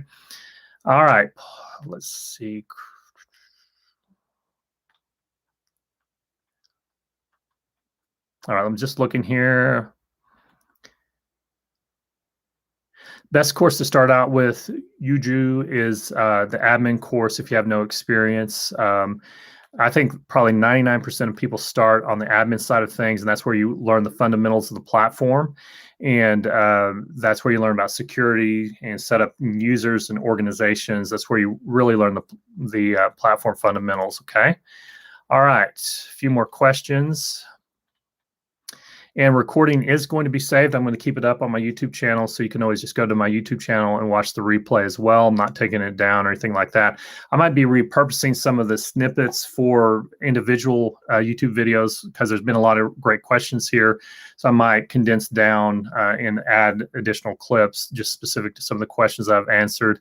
All right. Let's see. All right. I'm just looking here. Best course to start out with, Yuju, is the admin course if you have no experience. I think probably 99% of people start on the admin side of things, and that's where you learn the fundamentals of the platform. And that's where you learn about security and set up users and organizations. That's where you really learn the platform fundamentals, okay? All right, a few more questions. And recording is going to be saved. I'm going to keep it up on my YouTube channel, so you can always just go to my YouTube channel and watch the replay as well. I'm not taking it down or anything like that. I might be repurposing some of the snippets for individual YouTube videos because there's been a lot of great questions here. So I might condense down and add additional clips just specific to some of the questions I've answered.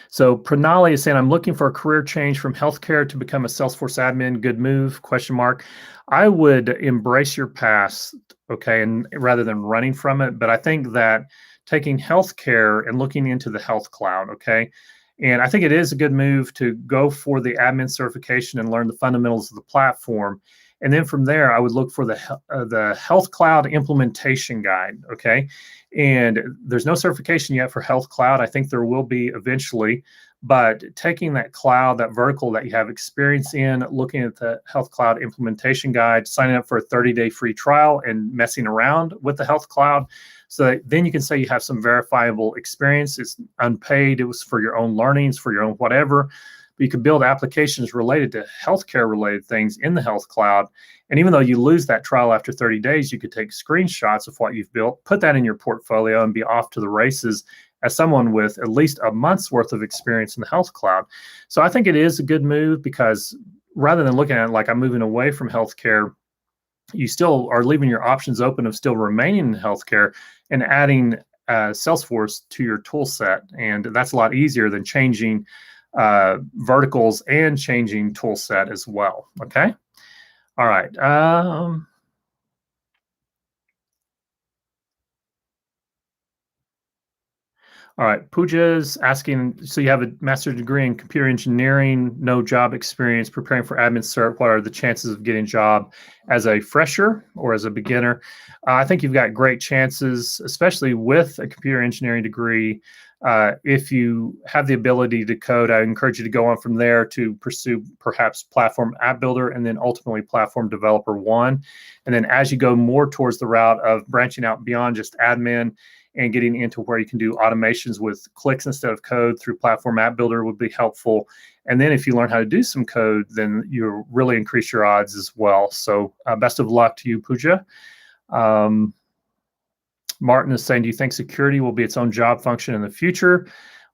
So Pranali is saying, I'm looking for a career change from healthcare to become a Salesforce admin. Good move, question mark. I would embrace your past, okay, and rather than running from it. But I think that taking healthcare and looking into the health cloud, okay, and I think it is a good move to go for the admin certification and learn the fundamentals of the platform. And then from there, I would look for the Health Cloud implementation guide, okay? And there's no certification yet for Health Cloud. I think there will be eventually, but taking that cloud, that vertical that you have experience in, looking at the Health Cloud implementation guide, signing up for a 30-day free trial and messing around with the Health Cloud. So that then you can say you have some verifiable experience. It's unpaid. It was for your own learnings, for your own whatever. But you could build applications related to healthcare related things in the Health Cloud. And even though you lose that trial after 30 days, you could take screenshots of what you've built, put that in your portfolio, and be off to the races as someone with at least a month's worth of experience in the Health Cloud. So I think it is a good move because rather than looking at it like I'm moving away from healthcare, you still are leaving your options open of still remaining in healthcare and adding Salesforce to your tool set. And that's a lot easier than changing verticals and changing tool set as well. Okay. All right. All right. Pooja's asking, so you have a master's degree in computer engineering, no job experience, preparing for admin cert. What are the chances of getting a job as a fresher or as a beginner? I think you've got great chances, especially with a computer engineering degree. If you have the ability to code, I encourage you to go on from there to pursue perhaps Platform App Builder and then ultimately Platform Developer 1. And then as you go more towards the route of branching out beyond just admin and getting into where you can do automations with clicks instead of code through Platform App Builder would be helpful. And then if you learn how to do some code, then you really increase your odds as well. So best of luck to you, Pooja. Martin is saying, do you think security will be its own job function in the future?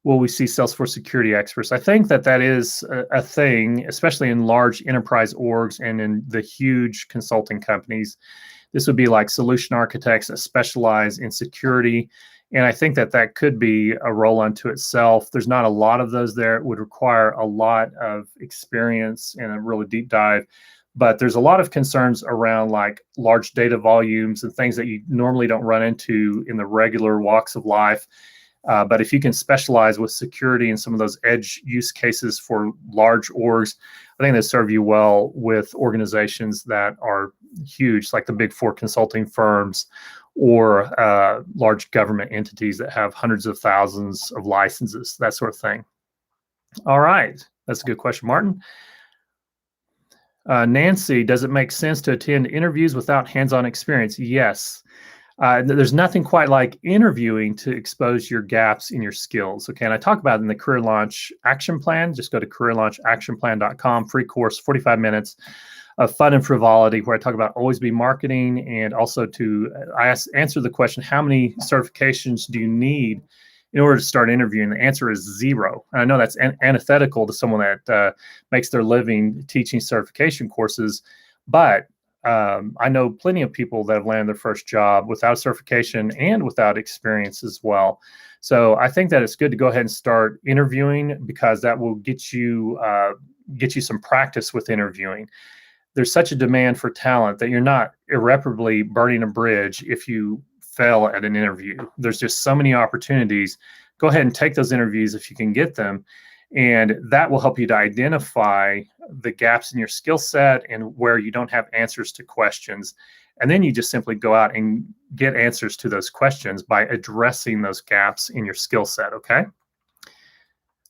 Will we see Salesforce security experts? I think that is a thing, especially in large enterprise orgs and in the huge consulting companies. This would be like solution architects that specialize in security. And I think that could be a role unto itself. There's not a lot of those there. It would require a lot of experience and a really deep dive. But there's a lot of concerns around like large data volumes and things that you normally don't run into in the regular walks of life. But if you can specialize with security and some of those edge use cases for large orgs, I think they serve you well with organizations that are huge, like the big four consulting firms or large government entities that have hundreds of thousands of licenses, that sort of thing. All right, that's a good question, Martin. Nancy, does it make sense to attend interviews without hands-on experience? Yes. There's nothing quite like interviewing to expose your gaps in your skills. Okay, and I talk about it in the Career Launch Action Plan. Just go to careerlaunchactionplan.com, free course, 45 minutes of fun and frivolity, where I talk about always be marketing, and also I answer the question, how many certifications do you need in order to start interviewing? The answer is 0. And I know that's antithetical to someone that makes their living teaching certification courses, but I know plenty of people that have landed their first job without certification and without experience as well. So I think that it's good to go ahead and start interviewing, because that will get you some practice with interviewing. There's such a demand for talent that you're not irreparably burning a bridge if you fail at an interview. There's just so many opportunities. Go ahead and take those interviews if you can get them. And that will help you to identify the gaps in your skill set and where you don't have answers to questions. And then you just simply go out and get answers to those questions by addressing those gaps in your skill set, okay?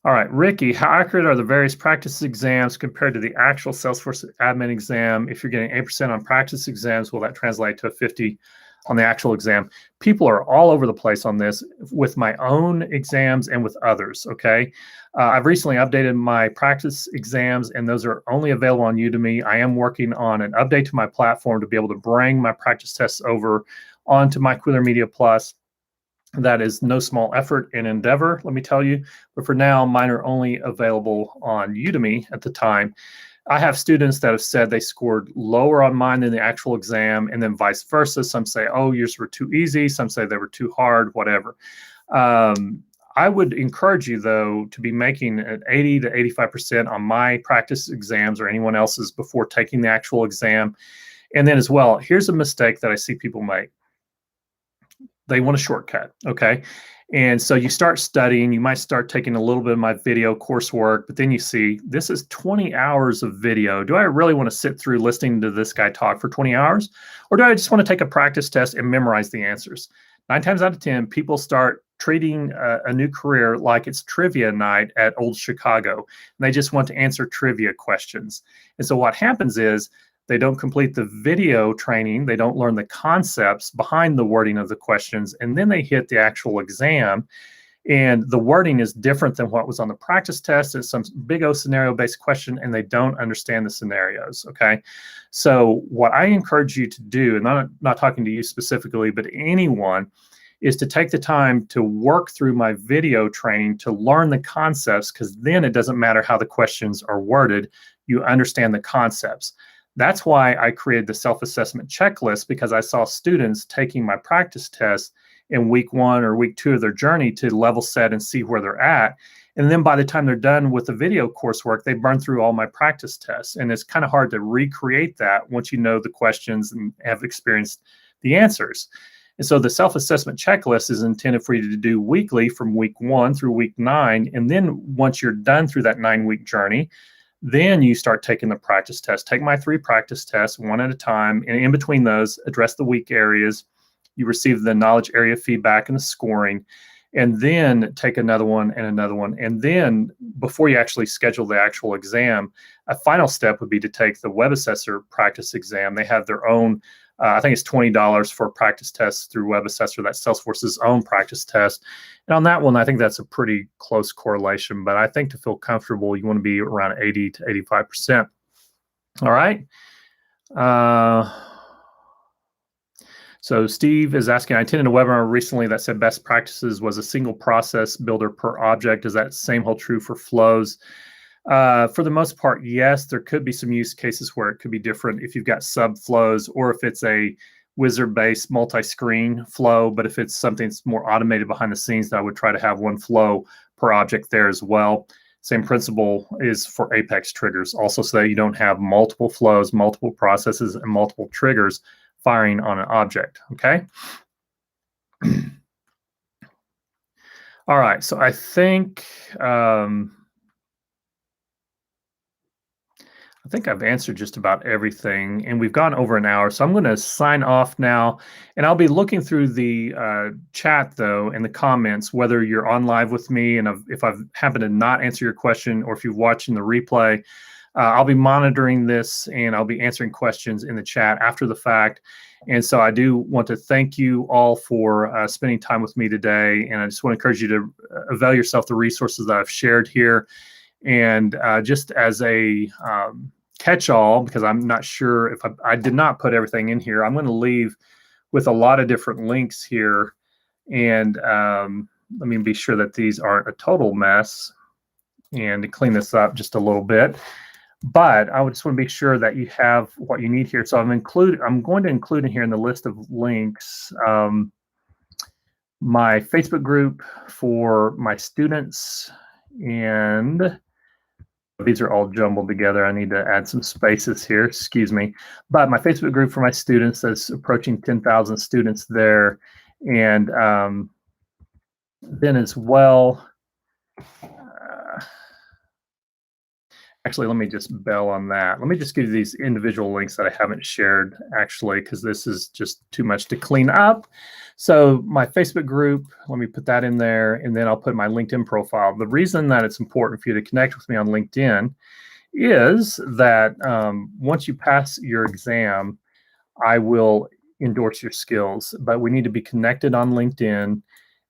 All right, Ricky, how accurate are the various practice exams compared to the actual Salesforce admin exam? If you're getting 8% on practice exams, will that translate to a 50 on the actual exam? People are all over the place on this with my own exams and with others, okay? I've recently updated my practice exams, and those are only available on Udemy. I am working on an update to my platform to be able to bring my practice tests over onto my Quiller Media Plus. That is no small effort and endeavor, let me tell you. But for now, mine are only available on Udemy at the time. I have students that have said they scored lower on mine than the actual exam, and then vice versa. Some say, oh, yours were too easy. Some say they were too hard, whatever. I would encourage you, though, to be making an 80 to 85% on my practice exams or anyone else's before taking the actual exam. And then as well, here's a mistake that I see people make. They want a shortcut, okay? And so you start studying, you might start taking a little bit of my video coursework, but then you see, this is 20 hours of video. Do I really want to sit through listening to this guy talk for 20 hours? Or do I just want to take a practice test and memorize the answers? 9 times out of 10, people start treating a new career like it's trivia night at Old Chicago. And they just want to answer trivia questions. And so what happens is, they don't complete the video training. They don't learn the concepts behind the wording of the questions. And then they hit the actual exam. And the wording is different than what was on the practice test. It's some big O scenario-based question, and they don't understand the scenarios, okay? So what I encourage you to do, and I'm not talking to you specifically, but anyone, is to take the time to work through my video training to learn the concepts, because then it doesn't matter how the questions are worded. You understand the concepts. That's why I created the self-assessment checklist, because I saw students taking my practice test in week 1 or week 2 of their journey to level set and see where they're at. And then by the time they're done with the video coursework, they burn through all my practice tests. And it's kind of hard to recreate that once you know the questions and have experienced the answers. And so the self-assessment checklist is intended for you to do weekly from week 1 through week 9. And then once you're done through that 9-week journey, then you start taking the practice test. Take my 3 practice tests, one at a time, and in between those, address the weak areas. You receive the knowledge area feedback and the scoring. and then take another one and another one. And then before you actually schedule the actual exam, a final step would be to take the web assessor practice exam. They have their own, I think it's $20 for practice tests through web assessor. That's Salesforce's own practice test. And on that one, I think that's a pretty close correlation, but I think to feel comfortable, you want to be around 80 to 85%. All right. So Steve is asking, I attended a webinar recently that said best practices was a single process builder per object. Does that same hold true for flows? For the most part, yes. There could be some use cases where it could be different if you've got sub flows or if it's a wizard-based multi-screen flow. But if it's something that's more automated behind the scenes, then I would try to have one flow per object there as well. Same principle is for Apex triggers, also so that you don't have multiple flows, multiple processes, and multiple triggers firing on an object, okay? All right, so I think I've answered just about everything, and we've gone over an hour, so I'm going to sign off now, and I'll be looking through the chat, though, and the comments, whether you're on live with me, and if I've happened to not answer your question, or if you're watching the replay, I'll be monitoring this, and I'll be answering questions in the chat after the fact. And so I do want to thank you all for spending time with me today, and I just want to encourage you to avail yourself the resources that I've shared here. And just as a catch-all, because I'm not sure if I did not put everything in here, I'm going to leave with a lot of different links here. And let me be sure that these aren't a total mess and to clean this up just a little bit. But I would just want to be sure that you have what you need here. So I'm going to include in here in the list of links my Facebook group for my students, and these are all jumbled together. I need to add some spaces here, excuse me. But my Facebook group for my students, that's approaching 10,000 students there. And then as well, actually, let me just bail on that. Let me just give you these individual links that I haven't shared, actually, because this is just too much to clean up. So my Facebook group, let me put that in there, and then I'll put my LinkedIn profile. The reason that it's important for you to connect with me on LinkedIn is that once you pass your exam, I will endorse your skills, but we need to be connected on LinkedIn.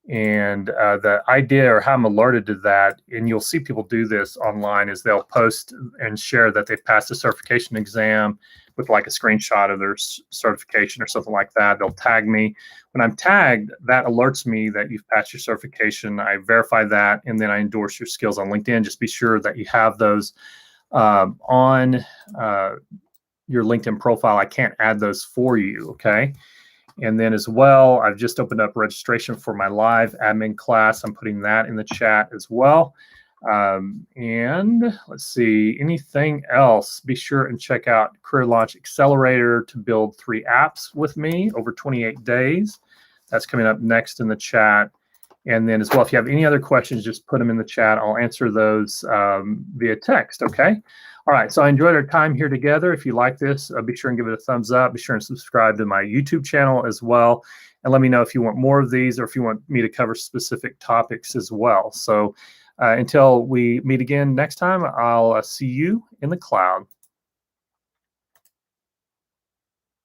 And the idea, or how I'm alerted to that, and you'll see people do this online, is they'll post and share that they've passed a certification exam with like a screenshot of their certification or something like that. They'll tag me. When I'm tagged, that alerts me that you've passed your certification. I verify that, and then I endorse your skills on LinkedIn. Just be sure that you have those on your LinkedIn profile. I can't add those for you, okay? And then as well, I've just opened up registration for my live admin class. I'm putting that in the chat as well. And let's see, anything else? Be sure and check out Career Launch Accelerator to build 3 apps with me over 28 days. That's coming up next in the chat. And then as well, if you have any other questions, just put them in the chat. I'll answer those via text, okay? All right, so I enjoyed our time here together. If you like this, be sure and give it a thumbs up. Be sure and subscribe to my YouTube channel as well. And let me know if you want more of these or if you want me to cover specific topics as well. So until we meet again next time, I'll see you in the cloud.